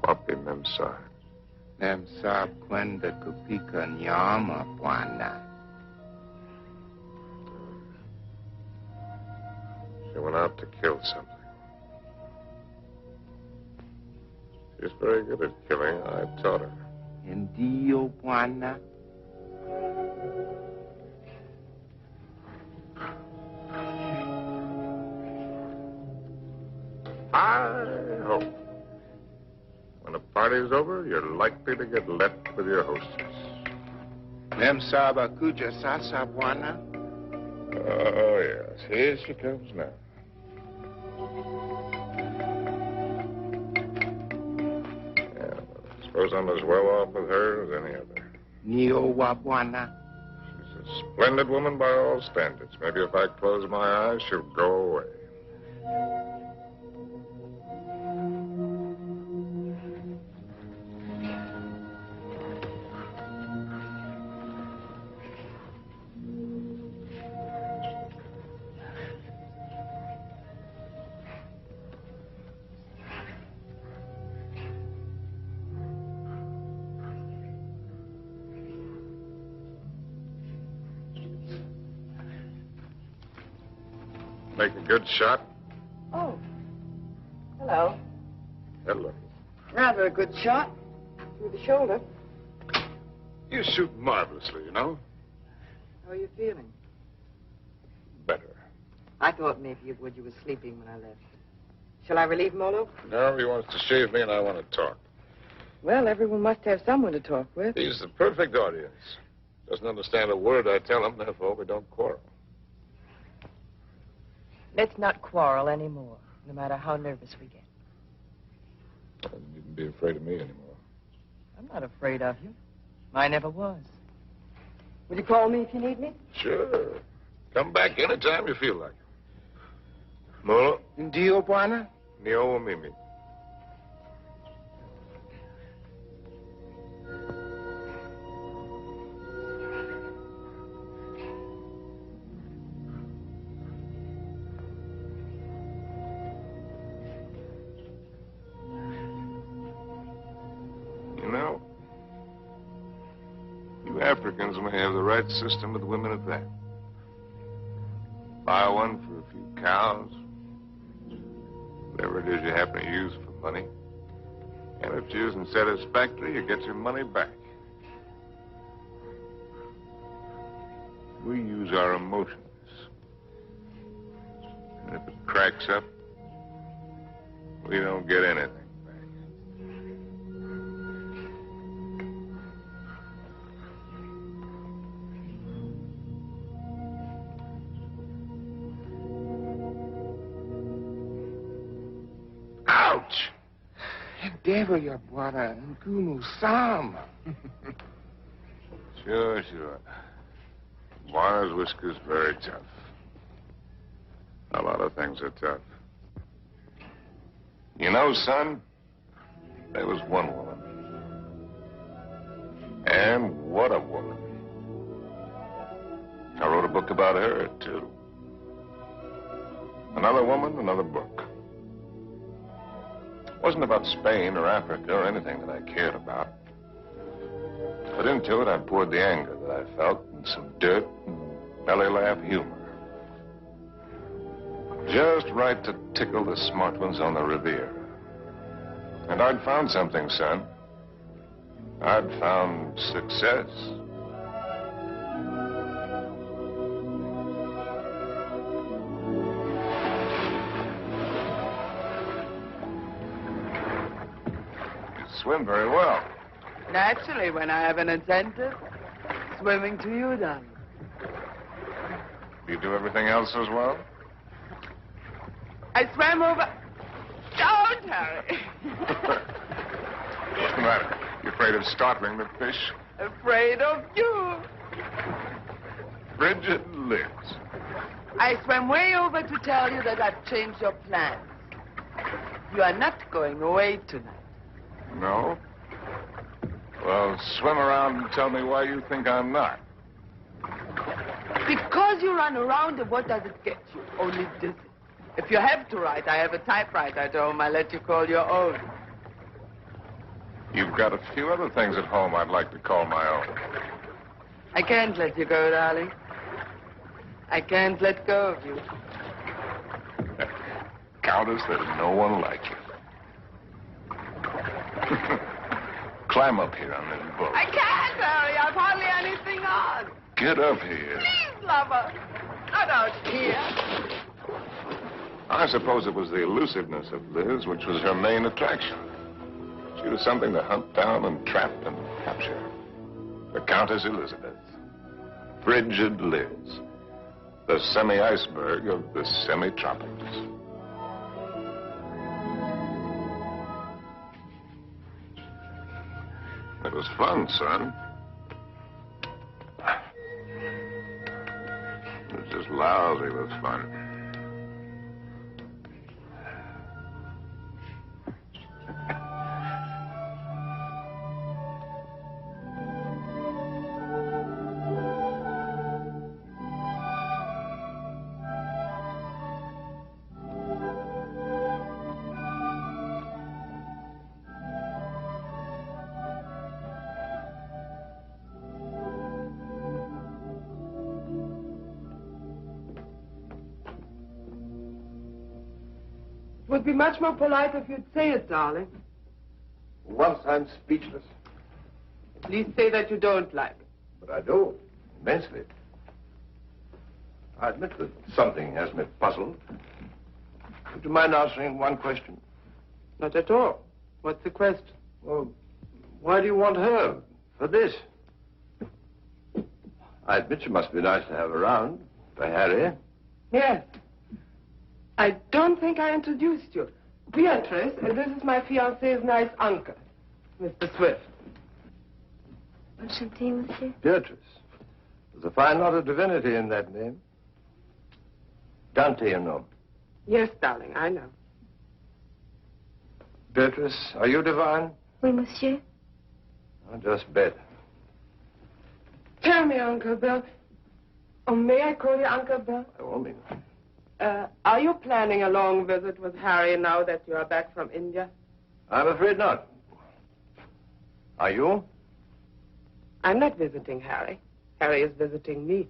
Wapi Memsa? Memsa kwenda kupika nyama Bwana. She went out to kill something. She's very good at killing. I taught her. Ndio Bwana. I hope when the party's over, you're likely to get left with your hostess. Memsa bakuja sasa Bwana. Oh, yes. Here she comes now. Yeah, I suppose I'm as well off with her as any other. Nio wa Bwana. She's a splendid woman by all standards. Maybe if I close my eyes, she'll go away. Make a good shot. Oh. Hello. Hello. Rather a good shot. Through the shoulder. You shoot marvelously, you know. How are you feeling? Better. I thought maybe you would. You were sleeping when I left. Shall I relieve Molo? No, he wants to shave me and I want to talk. Well, everyone must have someone to talk with. He's the perfect audience. Doesn't understand a word I tell him, therefore we don't quarrel. Let's not quarrel anymore, no matter how nervous we get. You needn't be afraid of me anymore. I'm not afraid of you. I never was. Will you call me if you need me? Sure. Come back anytime you feel like it. Molo. Ndio Bwana. Nio mimi. You know, you Africans may have the right system with women at that. Buy one for a few cows, whatever it is you happen to use for money. And if it isn't satisfactory, you get your money back. We use our emotions. And if it cracks up, we don't get anything back. Ouch! Devil ya Bwana, Ngumu Sam. Sure. Bwana's whisker's very tough. A lot of things are tough. You know, son, there was one woman. And what a woman. I wrote a book about her, too. Another woman, another book. It wasn't about Spain or Africa or anything that I cared about. But into it, I poured the anger that I felt and some dirt and belly laugh humor. Just right to tickle the smart ones on the Riviera. And I'd found something, son. I'd found success. swim very well. Naturally, when I have an incentive, swimming to you, darling. Do you do everything else as well? I swam over... Don't, Harry. What's the matter? You afraid of startling the fish? Afraid of you. Bridget lives. I swam way over to tell you that I've changed your plans. You are not going away tonight. No? Well, swim around and tell me why you think I'm not. Because you run around, and what does it get you? Only dizzy. If you have to write, I have a typewriter at home. I let you call your own. You've got a few other things at home I'd like to call my own. I can't let you go, darling. I can't let go of you. Countess, there's no one like you. Climb up here on this boat. I can't, Harry. I've hardly anything on. Get up here. Please, lover. Not out here. I suppose it was the elusiveness of Liz which was her main attraction. She was something to hunt down and trap and capture. The Countess Elizabeth. Frigid Liz. The semi-iceberg of the semi-tropics. It was fun, son. It was just lousy with fun. It would be much more polite if you'd say it, darling. Once I'm speechless. Please say that you don't like it. But I do, immensely. I admit that something has me puzzled. Would you mind answering one question? Not at all. What's the question? Well, why do you want her for this? I admit she must be nice to have around, for Harry. Yes. I don't think I introduced you. Beatrice, and this is my fiancé's nice uncle, Mr. Swift. Enchanté, monsieur. Beatrice. There's a fine lot of divinity in that name. Dante, you know. Yes, darling, I know. Beatrice, are you divine? Oui, monsieur. I just bet. Tell me, Uncle Bill. Oh, may I call you Uncle Bill? By all means. Are you planning a long visit with Harry now that you are back from India? I'm afraid not. Are you? I'm not visiting Harry. Harry is visiting me.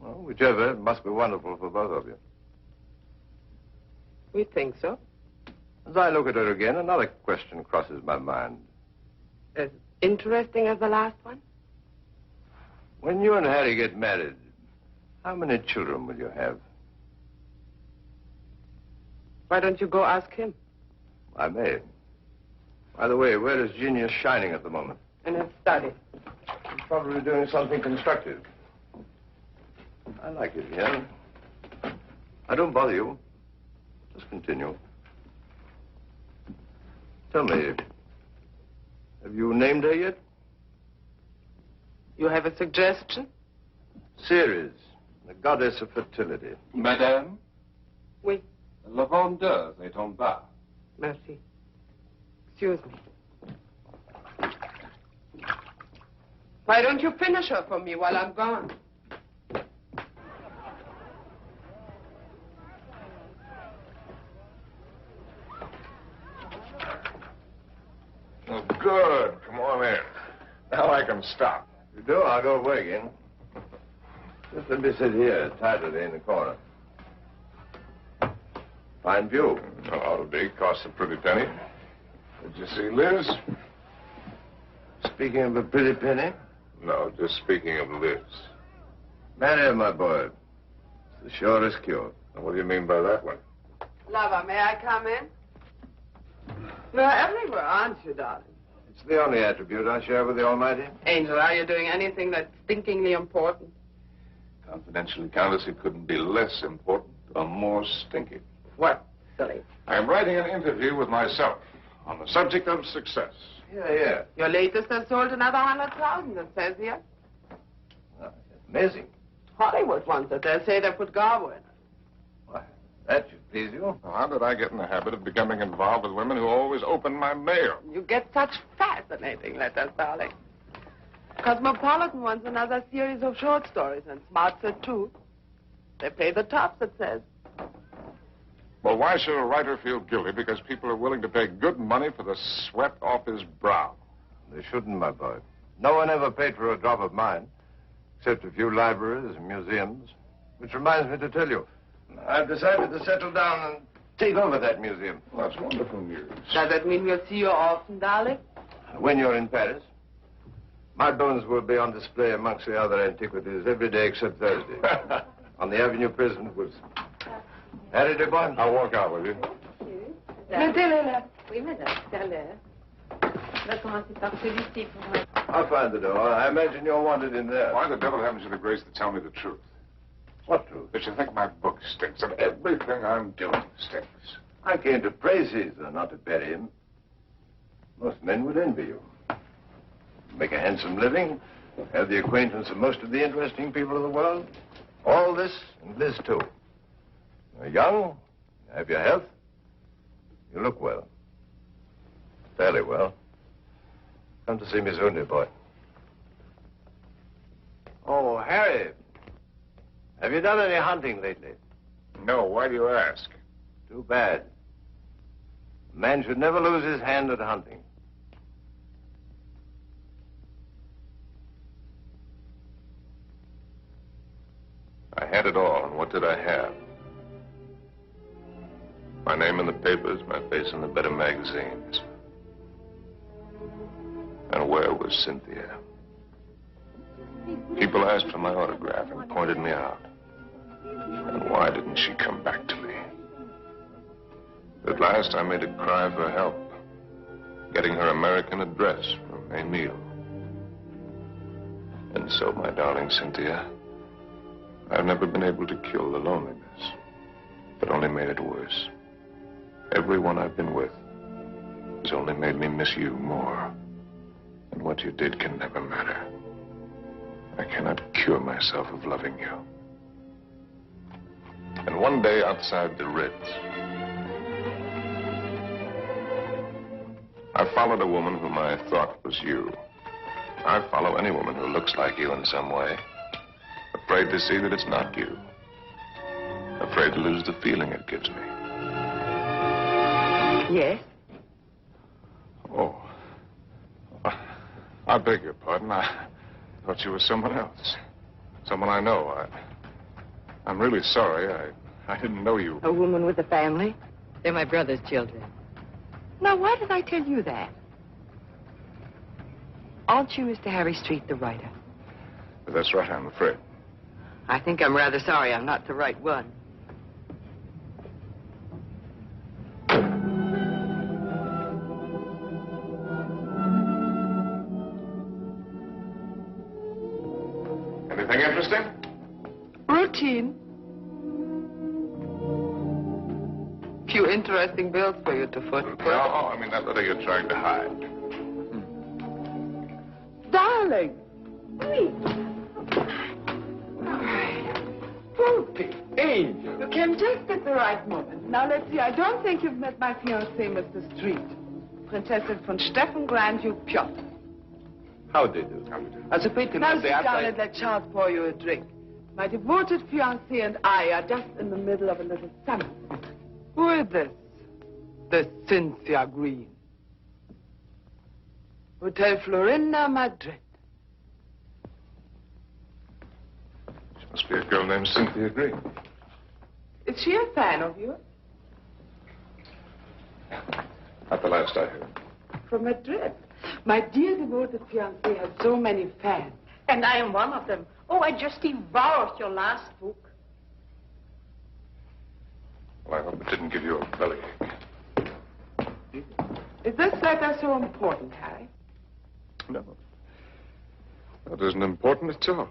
Well, whichever, it must be wonderful for both of you. We think so. As I look at her again, another question crosses my mind. As interesting as the last one? When you and Harry get married, how many children will you have? Why don't you go ask him? I may. By the way, where is Genius shining at the moment? In his study. He's probably doing something constructive. I like it here. I don't bother you. Just continue. Tell me, have you named her yet? You have a suggestion? Ceres, the goddess of fertility. Madame? Oui. La vendeuse est en bas. Merci. Excuse me. Why don't you finish her for me while I'm gone? Oh, good. Come on in. Now I can stop. If you do, I'll go away again. Just let me sit here, tidily in the corner. Fine view. Oh, it'll cost a pretty penny. Did you see Liz? Speaking of a pretty penny? No, just speaking of Liz. Marry her, my boy. It's the surest cure. What do you mean by that one? Lover, may I come in? You're everywhere, aren't you, darling? It's the only attribute I share with the Almighty. Angel, are you doing anything that's stinkingly important? Confidentially, Countess, it couldn't be less important or more stinky. What, silly? I'm writing an interview with myself on the subject of success. Yeah. Your latest has sold another 100,000, it says here. Oh, amazing. Hollywood wants it. They say they put Garbo in it. Why, that should please you. Now, how did I get in the habit of becoming involved with women who always open my mail? You get such fascinating letters, darling. Cosmopolitan wants another series of short stories, and Smart said too. They pay the tops, it says. Well, why should a writer feel guilty because people are willing to pay good money for the sweat off his brow? They shouldn't, my boy. No one ever paid for a drop of mine, except a few libraries and museums. Which reminds me to tell you, I've decided to settle down and take over that museum. Well, that's wonderful news. Does that mean we'll see you often, darling? When you're in Paris, my bones will be on display amongst the other antiquities every day except Thursday. On the Avenue Prison at Wilson. Harry de Bon. I'll walk out with you. Mettez-le là. Oui, madame, c'est à l'heure. On va commencer par celui-ci pour moi. I'll find the door. I imagine you're wanted in there. Why the devil haven't you the grace to tell me the truth? What truth? That you think my book stinks and everything I'm doing stinks. I came to praise Caesar, not to bury him. Most men would envy you. Make a handsome living, have the acquaintance of most of the interesting people of the world. All this and Liz, too. You're young, you have your health, you look well. Fairly well. Come to see me soon, dear boy. Oh, Harry, have you done any hunting lately? No, why do you ask? Too bad. A man should never lose his hand at hunting. I had it all, and what did I have? My name in the papers, my face in the better magazines. And where was Cynthia? People asked for my autograph and pointed me out. And why didn't she come back to me? At last, I made a cry for help, getting her American address from Emil. And so, my darling Cynthia, I've never been able to kill the loneliness, but only made it worse. Everyone I've been with has only made me miss you more. And what you did can never matter. I cannot cure myself of loving you. And one day outside the Ritz, I followed a woman whom I thought was you. I follow any woman who looks like you in some way. Afraid to see that it's not you. Afraid to lose the feeling it gives me. Yes? Oh. I beg your pardon. I thought you were someone else. Someone I know. I'm really sorry. I didn't know you. A woman with a family? They're my brother's children. Now, why did I tell you that? Aren't you Mr. Harry Street, the writer? That's right, I'm afraid. I think I'm rather sorry I'm not the right one. Anything interesting? Routine. Few interesting bills for you to foot. No, I mean that letter you're trying to hide. Darling. Poopy, angel. You came just at the right moment. Now, let's see. I don't think you've met my fiancé, Mr. Street. Princessin von Steffen, Grand Duke Piotr. How do you do? As a pretty now sit down and let Charles pour you a drink. My devoted fiancé and I are just in the middle of a little summer. Who is this? The Cynthia Green. Hotel Florinda, Madrid. She must be a girl named Cynthia Green. Is she a fan of yours? Not the last I heard. From Madrid. My dear devoted fiancé has so many fans. And I am one of them. Oh, I just devoured your last book. Well, I hope it didn't give you a bellyache. Is this letter so important, Harry? No. That isn't important at all.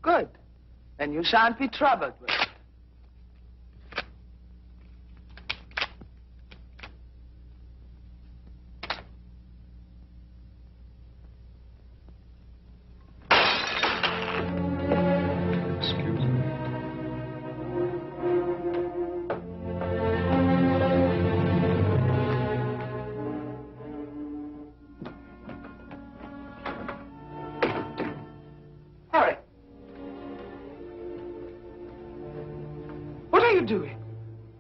Good. Then you shan't be troubled with it. Excuse me. Harry. What are you doing?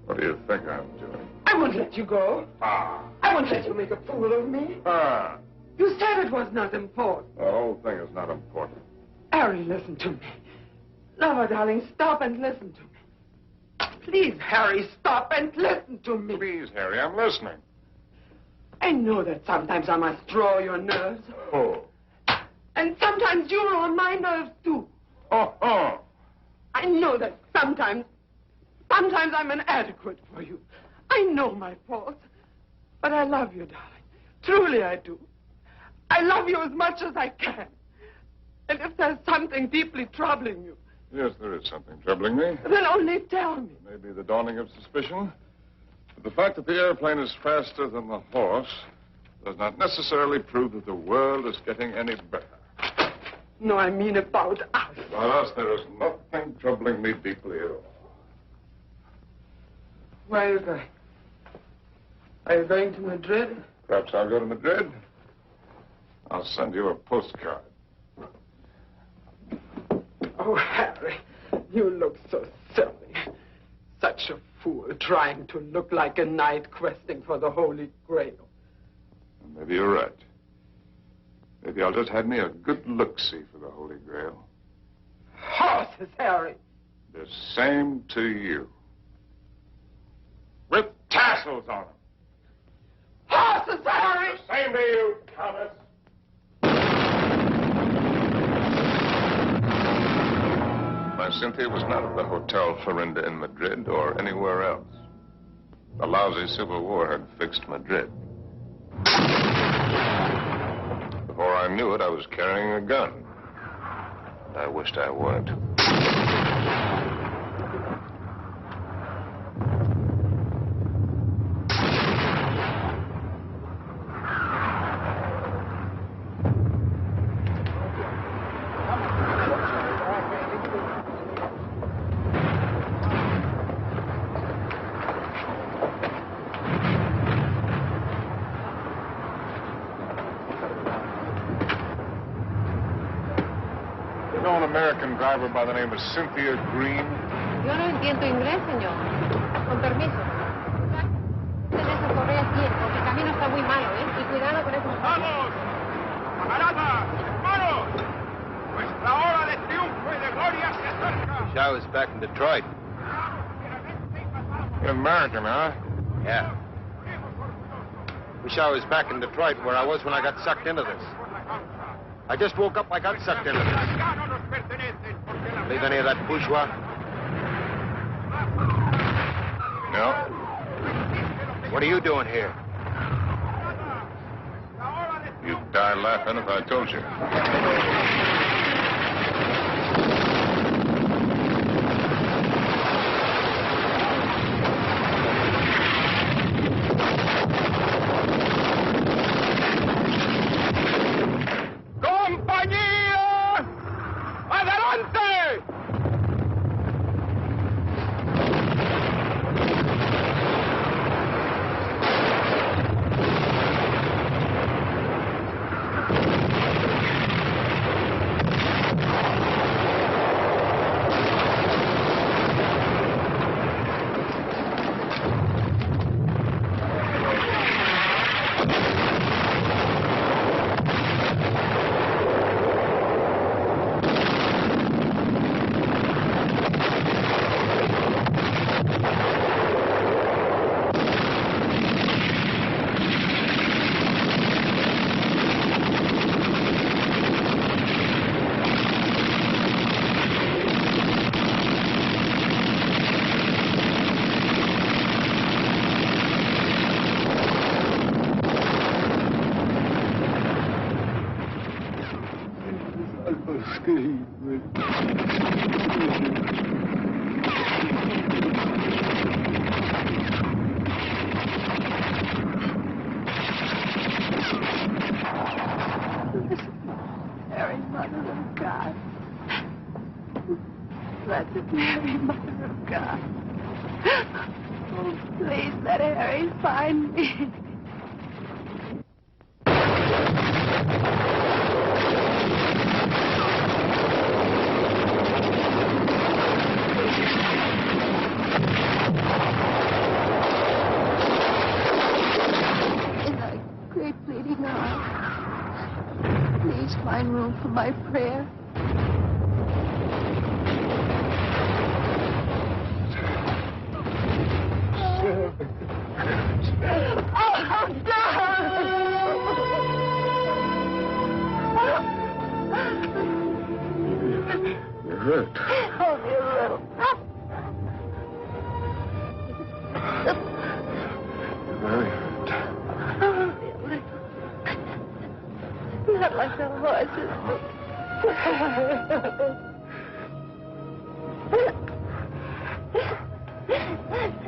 What do you think I'm doing? I won't let you go. Ah. I won't let you make a fool of me. Ah. You said it was not important. The whole thing is not important. Harry, listen to me. Lover, darling, stop and listen to me. Please, Harry, stop and listen to me. Please, Harry, I'm listening. I know that sometimes I must draw your nerves. Oh. And sometimes you ruin my nerves, too. Oh. I know that sometimes I'm inadequate for you. I know my faults. But I love you, darling. Truly I do. I love you as much as I can. And if there's something deeply troubling you... Yes, there is something troubling me. Then only tell me. Maybe the dawning of suspicion. But the fact that the airplane is faster than the horse does not necessarily prove that the world is getting any better. No, I mean about us. About us, there is nothing troubling me deeply at all. Where are you going? Are you going to Madrid? Perhaps I'll go to Madrid. I'll send you a postcard. Oh, Harry, you look so silly. Such a fool, trying to look like a knight questing for the Holy Grail. Maybe you're right. Maybe I'll just have me a good look-see for the Holy Grail. Horses, Harry. The same to you. With tassels on them. Horses, Harry! The same to you, Thomas. My Cynthia was not at the Hotel Florinda in Madrid or anywhere else. The lousy Civil War had fixed Madrid. Before I knew it, I was carrying a gun. I wished I weren't. An American driver by the name of Cynthia Green. Yo no entiendo inglés, señor. Con permiso. Tienes que correr bien, porque el camino está muy malo, ¿eh? Y cuidado con esos... ¡Vamos! ¡Camaradas! ¡Hermanos! Nuestra hora de triunfo y de gloria se acerca. Wish I was back in Detroit. You're American, huh? Yeah. Wish I was back in Detroit where I was when I got sucked into this. I just woke up, I got sucked into this. Believe any of that bourgeois? No. What are you doing here? You'd die laughing if I told you. Mary, Mother of God. Oh, please let Harry find me. In thy great bleeding arms, please find room for my prayer. You're hurt. Only a little. You're very hurt. Only a little. Not like the horses.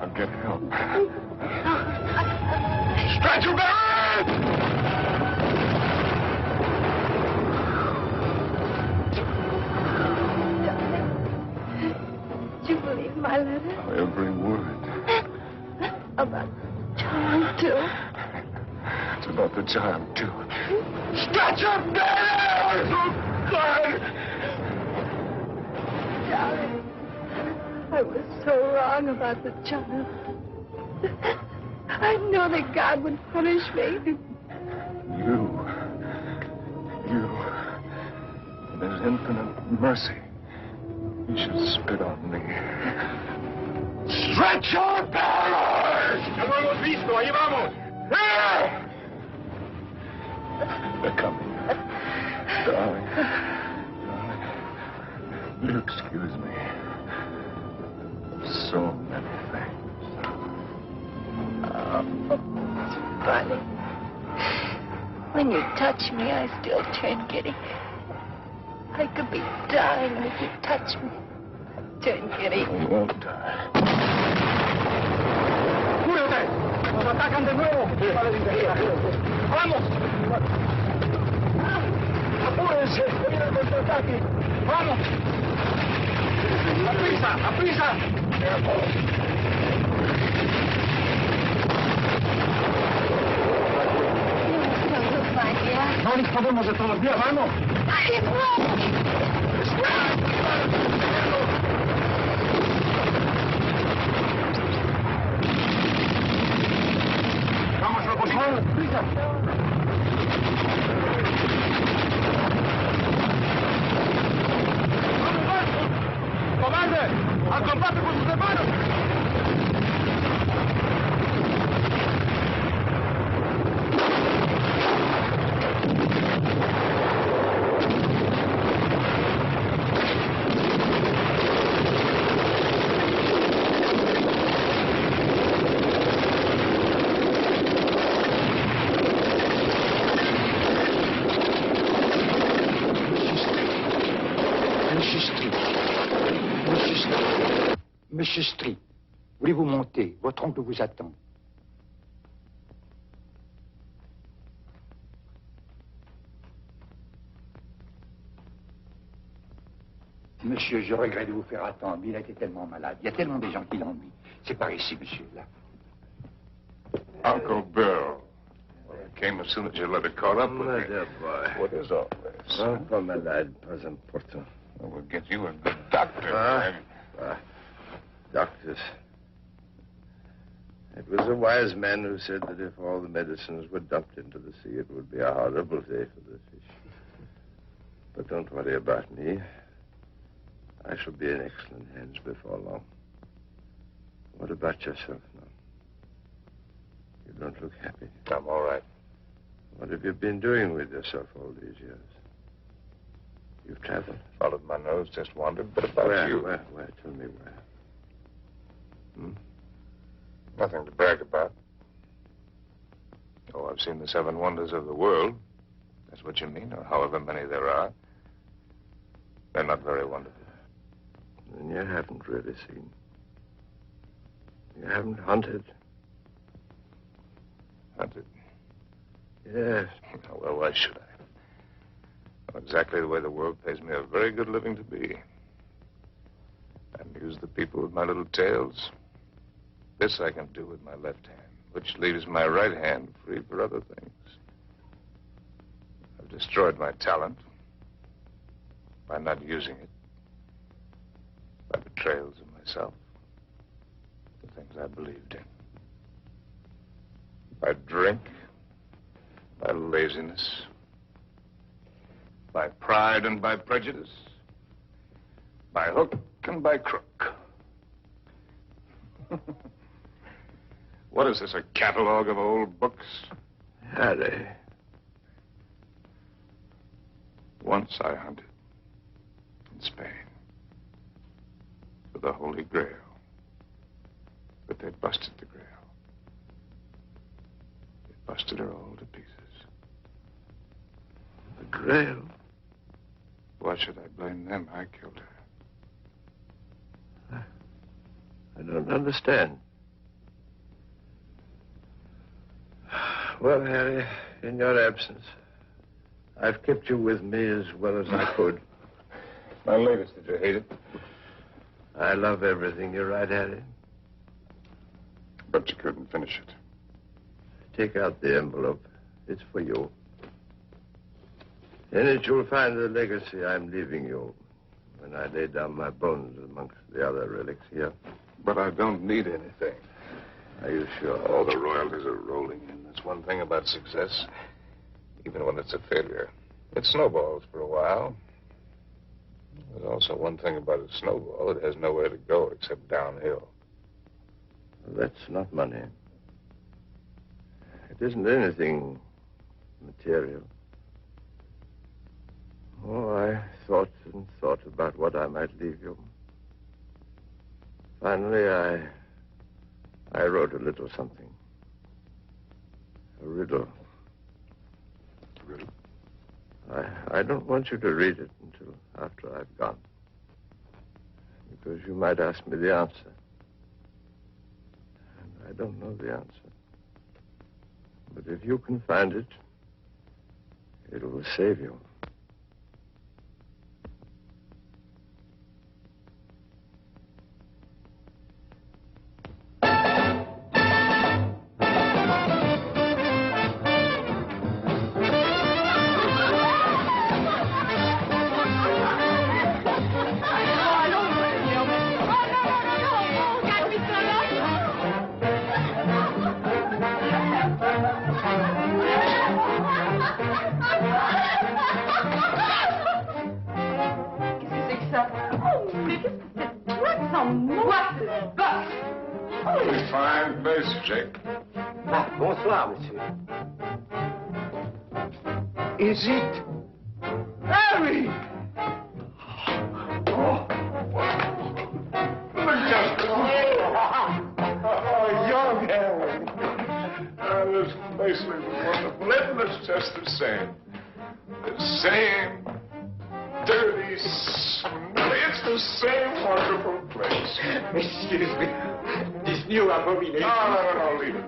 I'll get help. Stretch your back! Did you believe my letter? Every word. About John, too? It's about the child, too. Stretch your back! Oh, God! Darling, I was so wrong about the child. I knew that God would punish me. You. In His infinite mercy, He should spit on me. Stretch your barrels! ¡Ya lo hemos visto! ¡Ahí vamos! They're coming. Darling. Will you excuse me? So many things. Oh, it's funny. When you touch me, I still turn giddy. I could be dying, and if you touch me, I turn giddy. I won't die. ¡Cúbrete! ¡Nos atacan de nuevo! ¡Vamos! ¡Apúrense! ¡Viene el contraataque! ¡Vamos! ¡A prisa! ¡A prisa! No nos podemos de todos días, vamos. Vamos, por favor, prisa. ¡Cobarde! ¡Al combate con sus hermanos! Monsieur Street, voulez-vous monter? Votre oncle vous attend. Monsieur, je regrette de vous faire attendre. Il a été tellement malade. Il y a tellement de gens qui l'ennuient. C'est par ici, monsieur, là. Uncle Bill. Well, I came as soon as your letter caught up with me. dear boy. What is all this? Pas malade, pas important. We'll get you a good doctor. Doctors. It was a wise man who said that if all the medicines were dumped into the sea, it would be a horrible day for the fish. But don't worry about me. I shall be in excellent hands before long. What about yourself now? You don't look happy. I'm all right. What have you been doing with yourself all these years? You've traveled? Followed my nose, just wandered. But about you. Where? Tell me where. Nothing to brag about. Oh, I've seen the 7 wonders of the world. That's what you mean, or however many there are. They're not very wonderful. Then you haven't really seen. You haven't hunted. Hunted? Yes. Well, why should I? Well, exactly the way the world pays me a very good living to be. And amuse the people with my little tales. This I can do with my left hand, which leaves my right hand free for other things. I've destroyed my talent by not using it, by betrayals of myself, the things I believed in, by drink, by laziness, by pride and by prejudice, by hook and by crook. What is this, a catalog of old books? Harry. Once I hunted in Spain for the Holy Grail, but they busted the Grail. They busted her all to pieces. The Grail? Why should I blame them? I killed her. I don't understand. Well, Harry, in your absence, I've kept you with me as well as I could. My latest, did you hate it? I love everything you write, Harry. But you couldn't finish it. Take out the envelope. It's for you. In it, you'll find the legacy I'm leaving you when I lay down my bones amongst the other relics here. But I don't need anything. Are you sure? All the royalties are rolling in. That's one thing about success, even when it's a failure. It snowballs for a while. There's also one thing about a snowball. It has nowhere to go except downhill. That's not money. It isn't anything material. Oh, I thought and thought about what I might leave you. Finally, I wrote a little something. A riddle. A riddle? I don't want you to read it until after I've gone. Because you might ask me the answer. And I don't know the answer. But if you can find it, it will save you. Fine face, Jake. Ah, bonsoir, monsieur. Is it Harry? Oh, young Helen. This place was wonderful. It's just the same. The same dirty, smelly. It's the same wonderful place. Excuse me. This new abomination. No, leave it.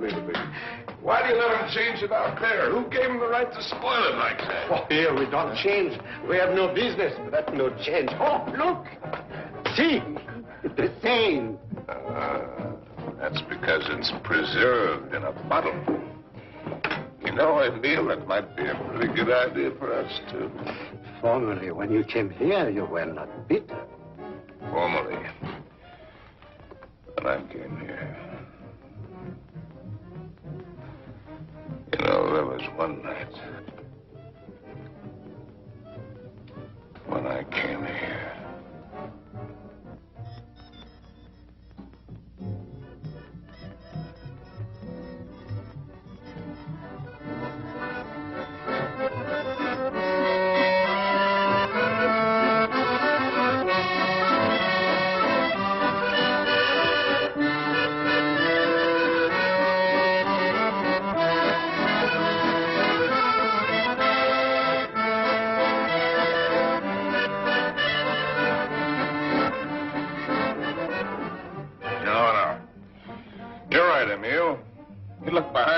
Why do you let them change it out there? Who gave them the right to spoil it like that? Oh, here we don't change. We have no business, but that's no change. Oh, look. See, it's the same. That's because it's preserved in a bottle. You know, Emile, that might be a pretty good idea for us, too. Formerly, when you came here, you were not bitter. Formerly. When I came here. You know, there was one night when I came here.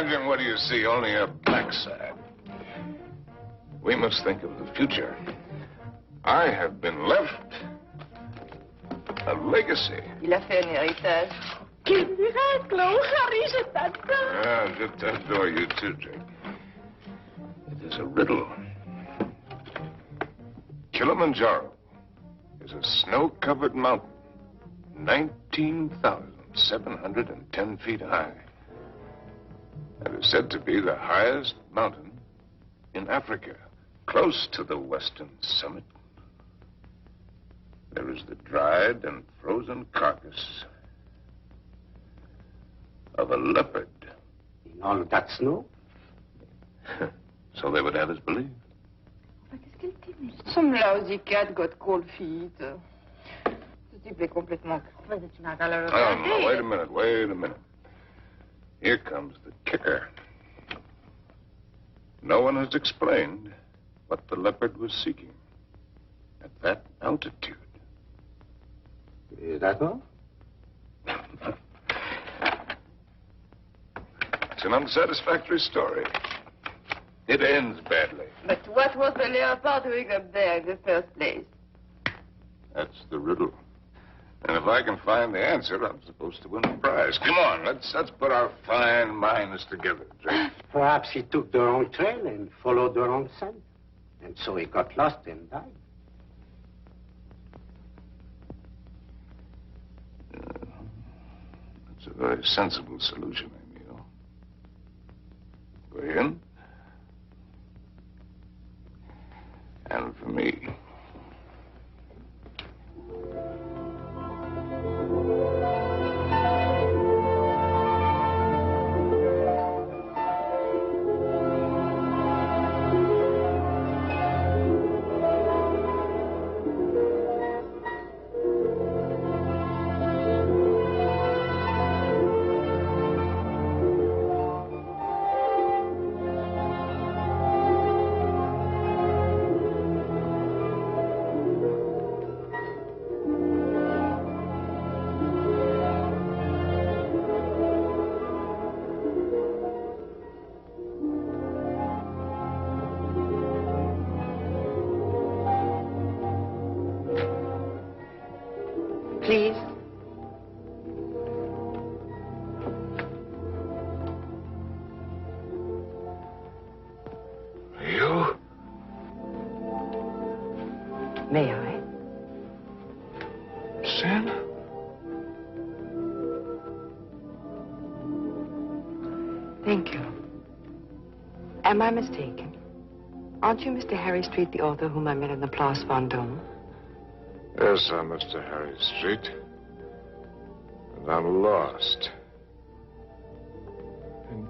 And what do you see? Only a backside. We must think of the future. I have been left A legacy. Il a fait un héritage. Quel miracle! Oh, Harry, je t'adore. Ah, je t'adore you too, Jake. It is a riddle. Kilimanjaro is a snow-covered mountain, 19,710 feet high. It is said to be the highest mountain in Africa, close to the western summit. There is the dried and frozen carcass of a leopard. In all of that snow? So they would have us believe. Some lousy cat got cold feet. Ce type est complètement crevé. Tu n'as qu'à le regarder. No, wait a minute. Here comes the kicker. No one has explained what the leopard was seeking at that altitude. Is that all? It's an unsatisfactory story. It ends badly. But what was the leopard doing up there in the first place? That's the riddle. And if I can find the answer, I'm supposed to win the prize. Come on, let's put our fine minds together, Drake. Perhaps he took the wrong trail and followed the wrong scent. And so he got lost and died. That's a very sensible solution, Emil. For him. And for me. Please. You? May I? Sin? Thank you. Am I mistaken? Aren't you Mr. Harry Street, the author whom I met in the Place Vendôme? Yes, I'm Mr. Harry Street. And I'm lost. And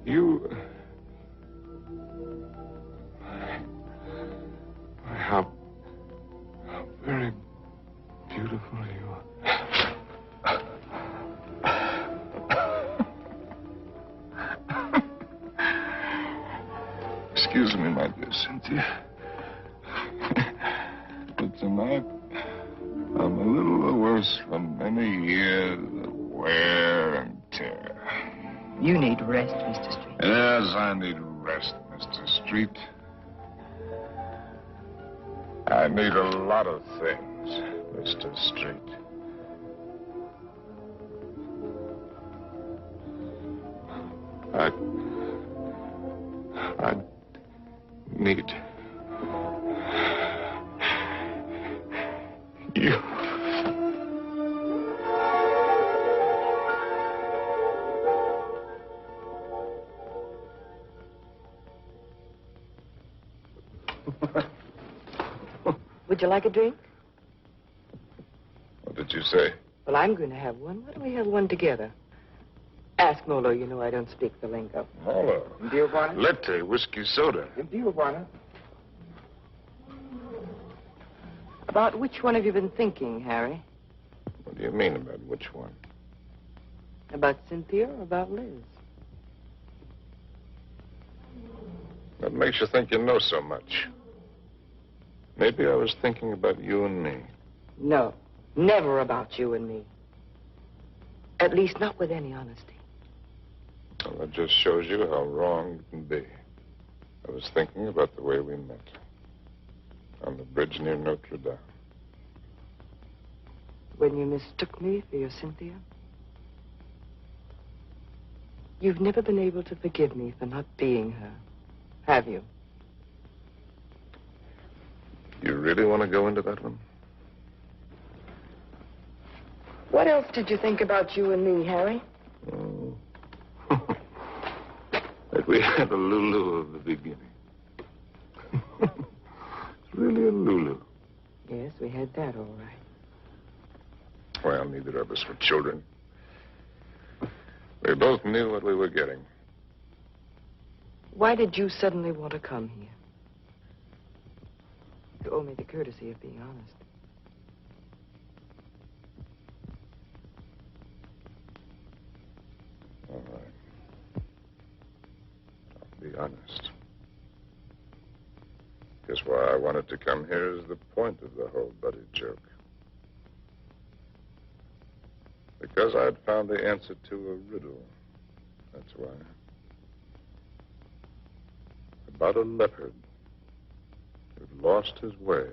you... How very beautiful you are. Excuse me, my dear Cynthia. But tonight, I'm a little the worse from many years of wear and tear. You need rest, Mr. Street. Yes, I need rest, Mr. Street. I need a lot of things, Mr. Street. I need you. Would you like a drink? What did you say? Well, I'm going to have one. Why don't we have one together? Ask Molo. You know I don't speak the lingo. Hello. Dio buona? Latte, whiskey soda. Dio buona? About which one have you been thinking, Harry? What do you mean about which one? About Cynthia or about Liz? What makes you think you know so much? Maybe I was thinking about you and me. No, never about you and me. At least not with any honesty. Well, that just shows you how wrong you can be. I was thinking about the way we met. On the bridge near Notre Dame. When you mistook me for your Cynthia? You've never been able to forgive me for not being her, have you? You really want to go into that one? What else did you think about you and me, Harry? Oh. That we had a Lulu of the beginning. It's really a Lulu. Yes, we had that all right. Well, neither of us were children. We both knew what we were getting. Why did you suddenly want to come here? You owe me the courtesy of being honest. All right. I'll be honest. Guess why I wanted to come here is the point of the whole buddy joke. Because I'd found the answer to a riddle. That's why. About a leopard who'd lost his way.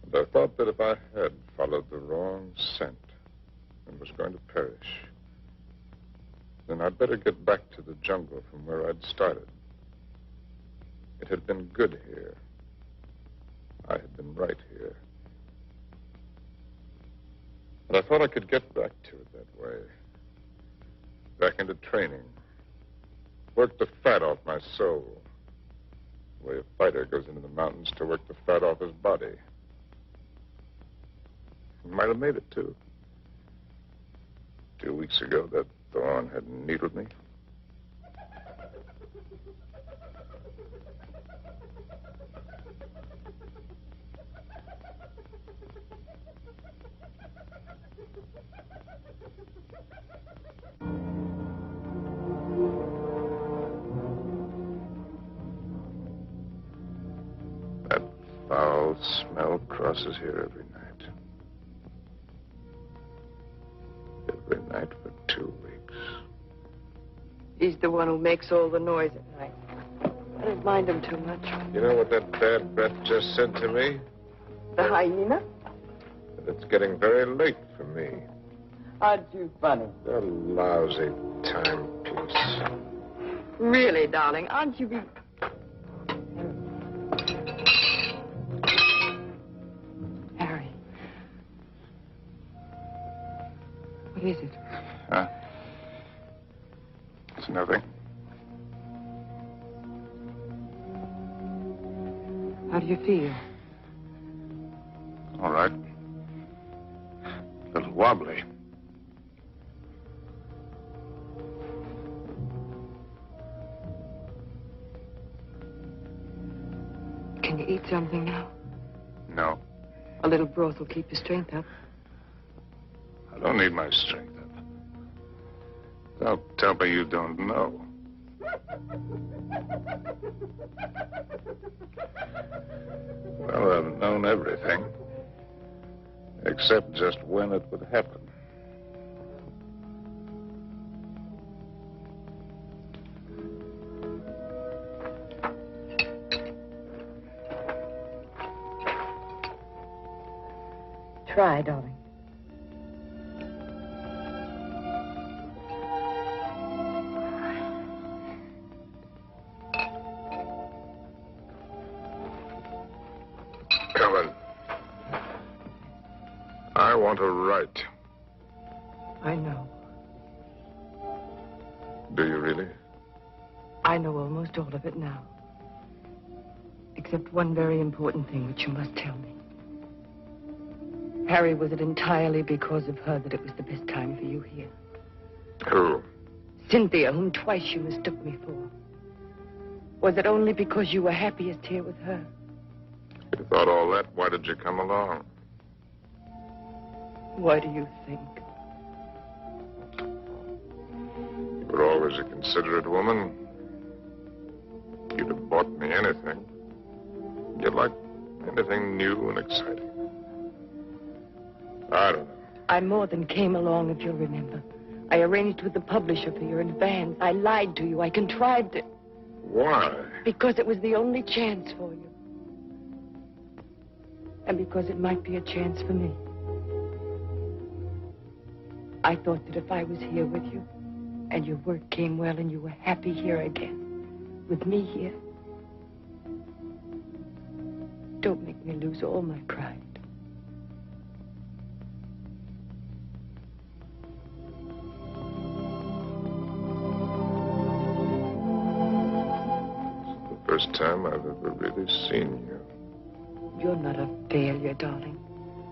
And I thought that if I had followed the wrong scent and was going to perish, then I'd better get back to the jungle from where I'd started. It had been good here. I had been right here. And I thought I could get back to it that way. Back into training. Work the fat off my soul. The way a fighter goes into the mountains to work the fat off his body. I might have made it, too. 2 weeks ago, that thorn had needled me. That foul smell crosses here every night. Every night for 2 weeks. He's the one who makes all the noise at night. I don't mind him too much. You know what that bad breath just said to me? The hyena? That it's getting very late for me. Aren't you funny? A lousy timepiece. Really, darling, aren't you be... Harry. What is it? Huh? It's nothing. How do you feel? All right. A little wobbly. Can you eat something now? No. A little broth will keep your strength up. I don't need my strength up. Don't tell me you don't know. Well, I've known everything. Except just when it would happen. Try, darling. Helen, I want to write. I know. Do you really? I know almost all of it now. Except one very important thing which you must tell me. Harry, was it entirely because of her that it was the best time for you here? Who? Cynthia, whom twice you mistook me for. Was it only because you were happiest here with her? If you thought all that, why did you come along? Why do you think? You were always a considerate woman. You'd have bought me anything. You'd like anything new and exciting. I don't know. I more than came along, if you'll remember. I arranged with the publisher for your advance. I lied to you. I contrived it. Why? Because it was the only chance for you. and because it might be a chance for me. I thought that if I was here with you, and your work came well, and you were happy here again, with me here, don't make me lose all my pride. First time I've ever really seen you. You're not a failure, darling.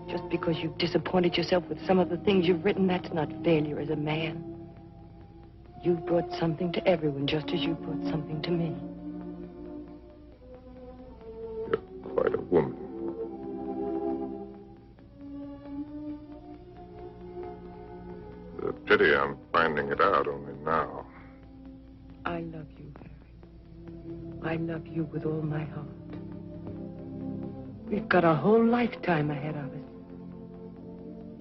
Just because you've disappointed yourself with some of the things you've written, that's not failure as a man. You've brought something to everyone, just as you brought something to me. You're quite a woman. The pity I'm finding it out only now. I love you, Harry. I love you with all my heart. We've got a whole lifetime ahead of us.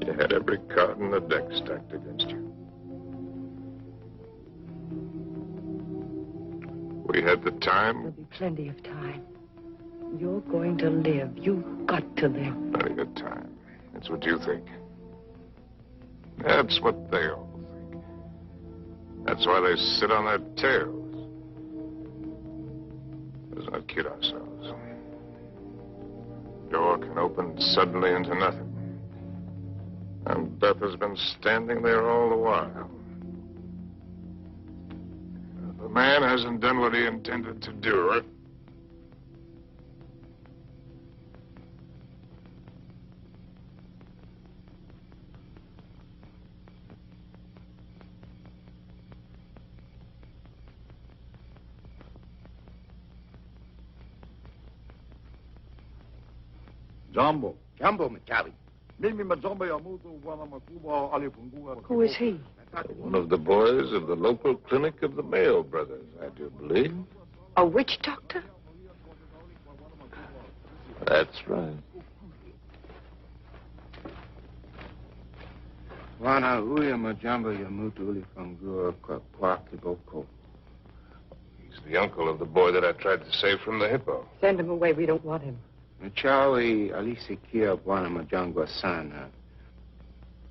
You had every card in the deck stacked against you. We had the time. There'll be plenty of time. You're going to live. You've got to live. Plenty of time. That's what you think. That's what they all think. That's why they sit on their tails. Let's not kid ourselves. Door can open suddenly into nothing. And death has been standing there all the while. If a man hasn't done what he intended to do, Jumbo. Jumbo Machawi. Who is he? one of the boys of the local clinic of the Mayo brothers, I do believe. A witch doctor? That's right. Wana uya majambo ya mutu ulifangua kwa kiboko. He's the uncle of the boy that I tried to save from the hippo. Send him away. We don't want him. Machawi alisikia bwana majangwa sana.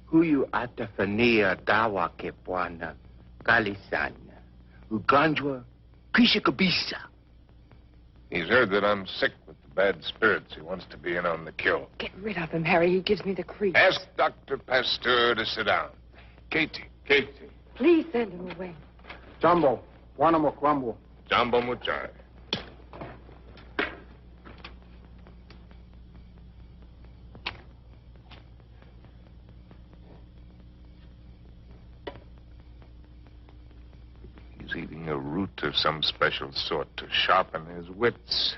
Huyu atafania dawa ke bwana kali sana. Ugonjwa kisha kabisa. He's heard that I'm sick with the bad spirits. He wants to be in on the kill. Get rid of him, Harry. He gives me the creeps. Ask Dr. Pasteur to sit down. Katie. Please send him away. Jumbo. Wana mokwambo. Jumbo Muchai. He's eating a root of some special sort to sharpen his wits.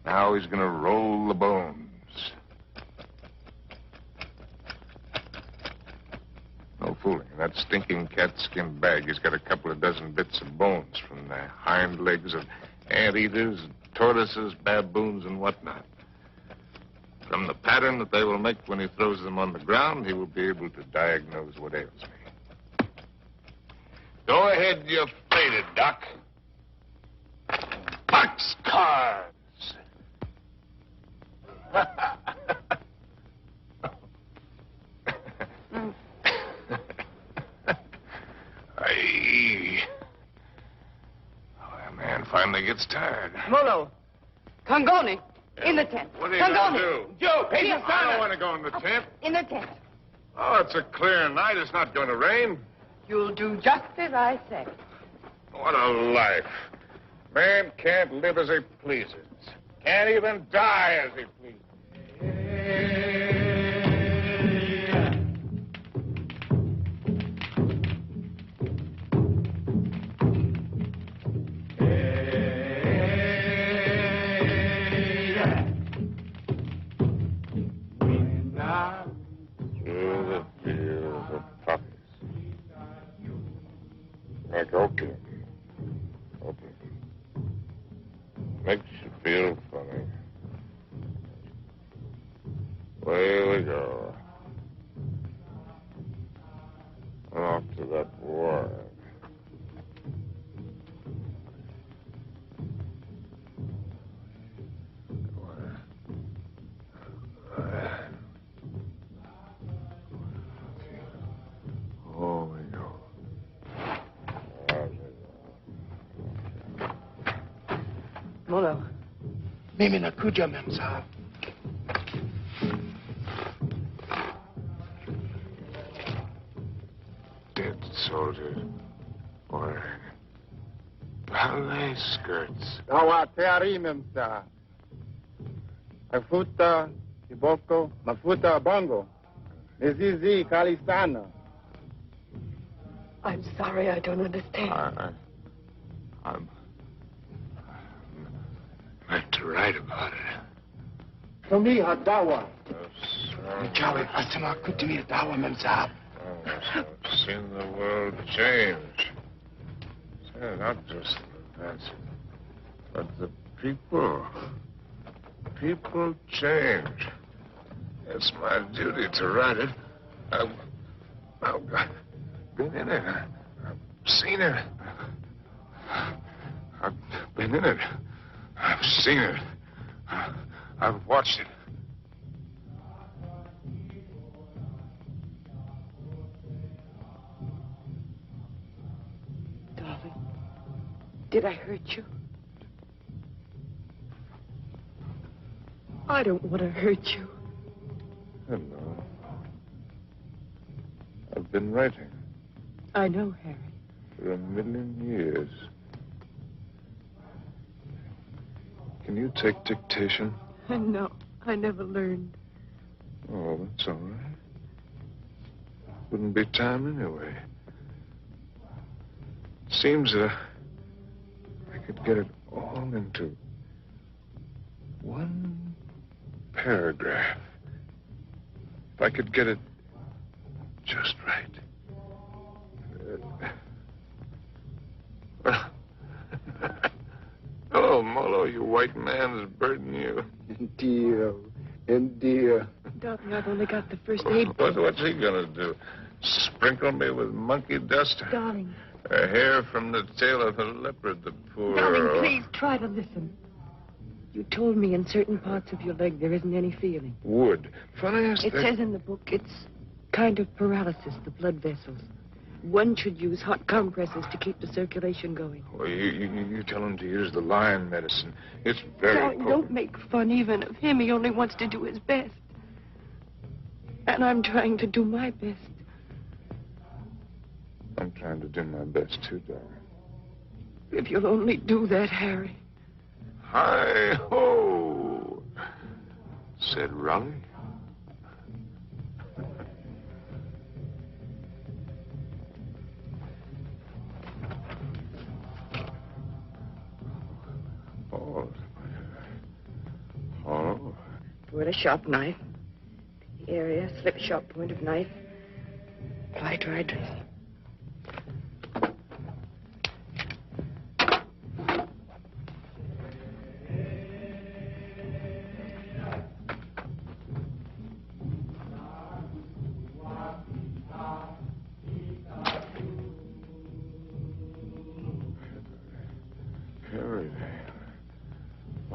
Now he's going to roll the bones. No fooling. In that stinking catskin bag, he's got a couple of dozen bits of bones from the hind legs of anteaters, tortoises, baboons, and whatnot. From the pattern that they will make when he throws them on the ground, he will be able to diagnose what ails me. Go ahead, you're faded, Doc. Boxcars! Aye. Oh, that man finally gets tired. Molo. Congoni. In the tent. What are you going to Congoni. do? Joe, I don't want to go in the tent. In the tent. Oh, it's a clear night. It's not going to rain. You'll do just as I say. What a life. Man can't live as he pleases. Can't even die as he pleases. Through the fields of poppies. Like opium. Makes you feel funny. Away we go. Off to that war. Mimi nakuja, mem sahib. Dead soldiers wearing ballet skirts. Dawa teari memsa. Mafuta kiboko, mafuta bongo. Nizizi kalistana. I'm sorry, I don't understand. I'm meant to write about it. Samiha dawa. Jawi asma kutimi dawa, mem sahib. I've seen the world change. Not just the events, but the people. People change. It's my duty to write it. I've been in it. I've seen it. I've been in it. I've seen it. I've watched it. Darling, did I hurt you? I don't want to hurt you. Hello. I've been writing I know, Harry. for 1,000,000 years. Can you take dictation? No, I never learned. Oh, that's all right. Wouldn't be time anyway. Seems that I could get it all into one paragraph. If I could get it just right. Hello, Molo, you white man is burdening you. Indeed. Darling, I've only got the first aid. What's he gonna do? Sprinkle me with monkey dust? Darling. A hair from the tail of a leopard, the poor... Darling, please try to listen. You told me in certain parts of your leg there isn't any feeling. Wood. Funny as It says in the book it's kind of paralysis, the blood vessels. One should use hot compresses to keep the circulation going. Well, you tell him to use the lion medicine. It's very Darling, potent. don't make fun even of him. He only wants to do his best. And I'm trying to do my best. I'm trying to do my best, too, darling. If you'll only do that, Harry. Hi-ho, said Raleigh. Oh. With a sharp knife. The area, slip sharp point of knife. Apply dry dressing.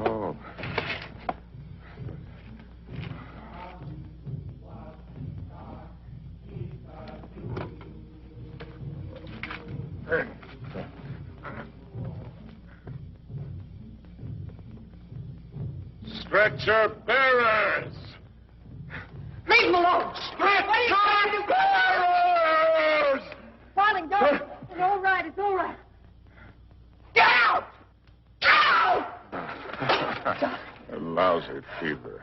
Oh. Stretcher bearers! Leave him alone! Stretcher bearers! Darling, don't. It's all right. It's all right. Get out! Get out! A lousy fever.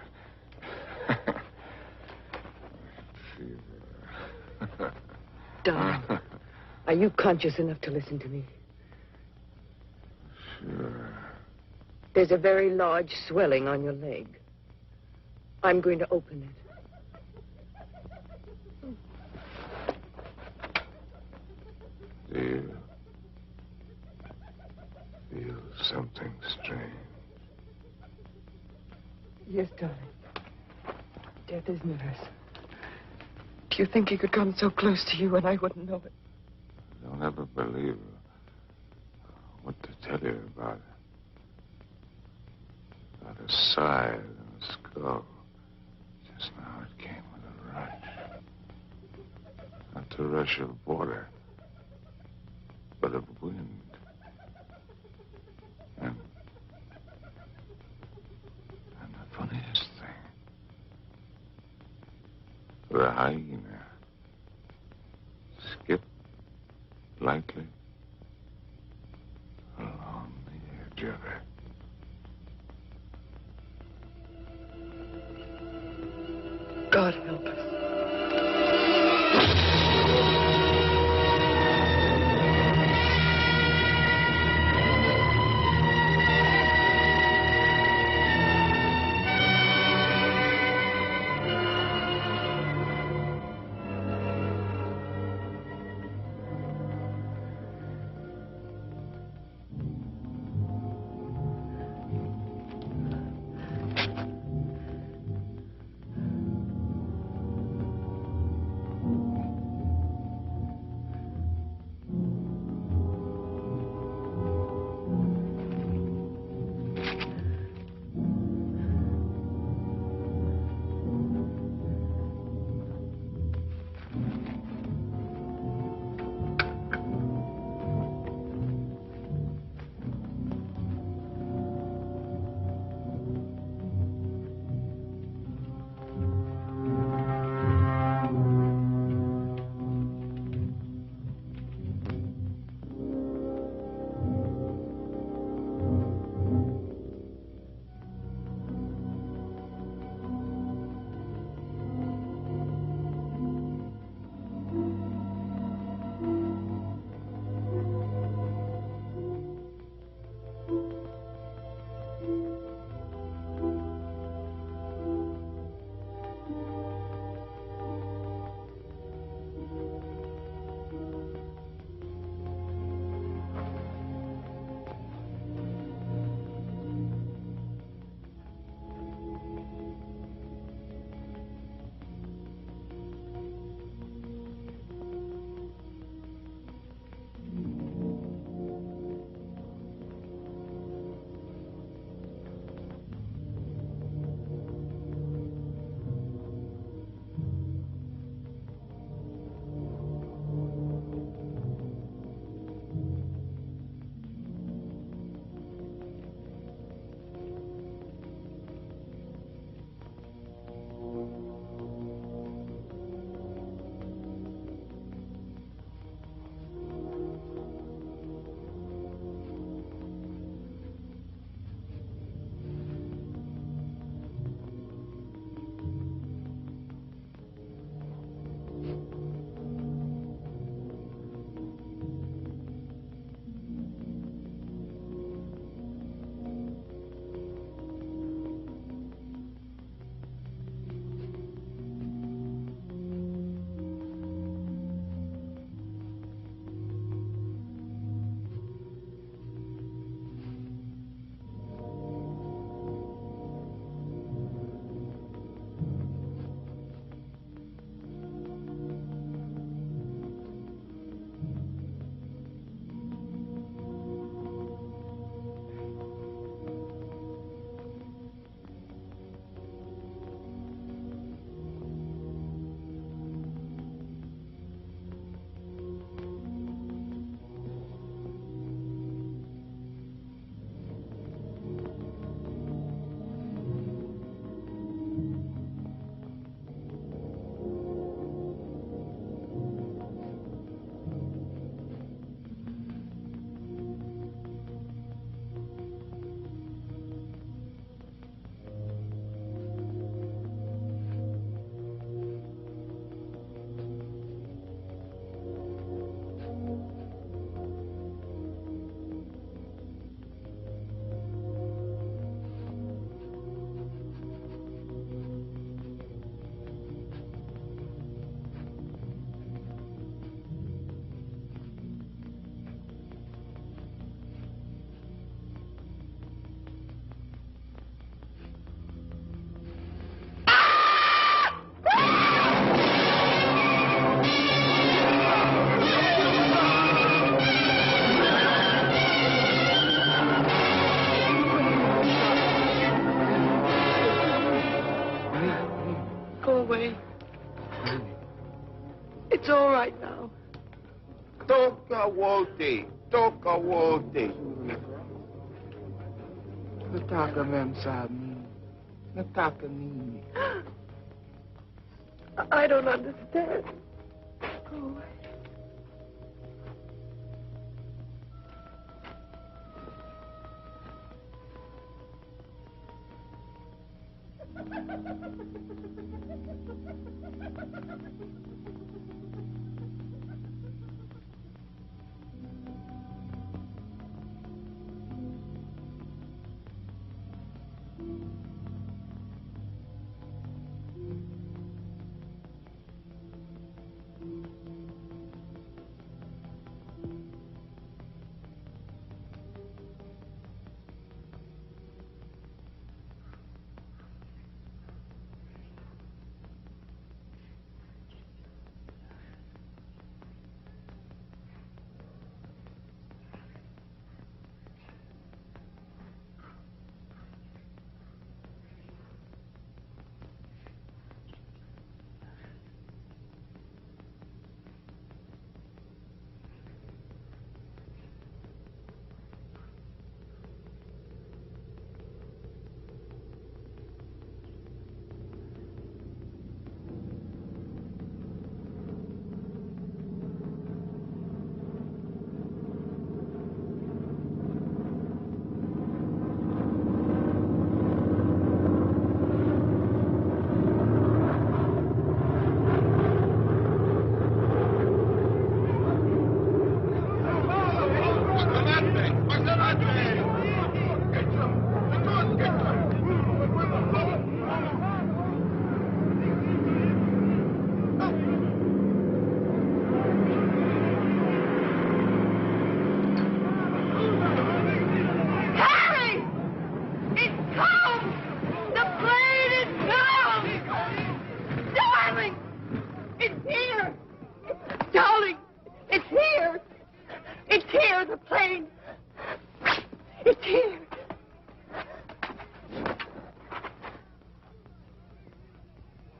Darling, are you conscious enough to listen to me? Sure. There's a very large swelling on your leg. I'm going to open it. Do you feel something strange? Yes, darling. Death is nervous. Do you think he could come so close to you and I wouldn't know it? Don't ever believe what to tell you about it. About a side and a skull. Just now it came with a rush. Not the rush of water, but of wind. And The hyena. Skip lightly along the edge of it. God help us. It's all right now. Toca wote. Toca wote. Nataka mem sa amin. Nataka nini. I don't understand. Go away.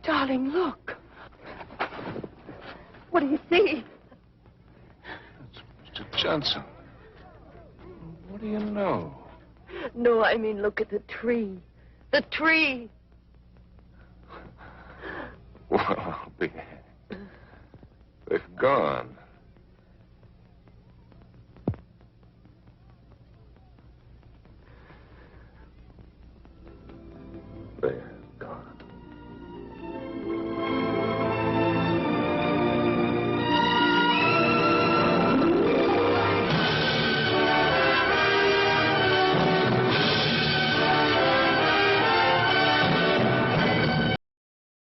Darling, look. What do you see? It's Mr. Johnson. What do you know? No, I mean, look at the tree. The tree. Well, I'll be... They're gone.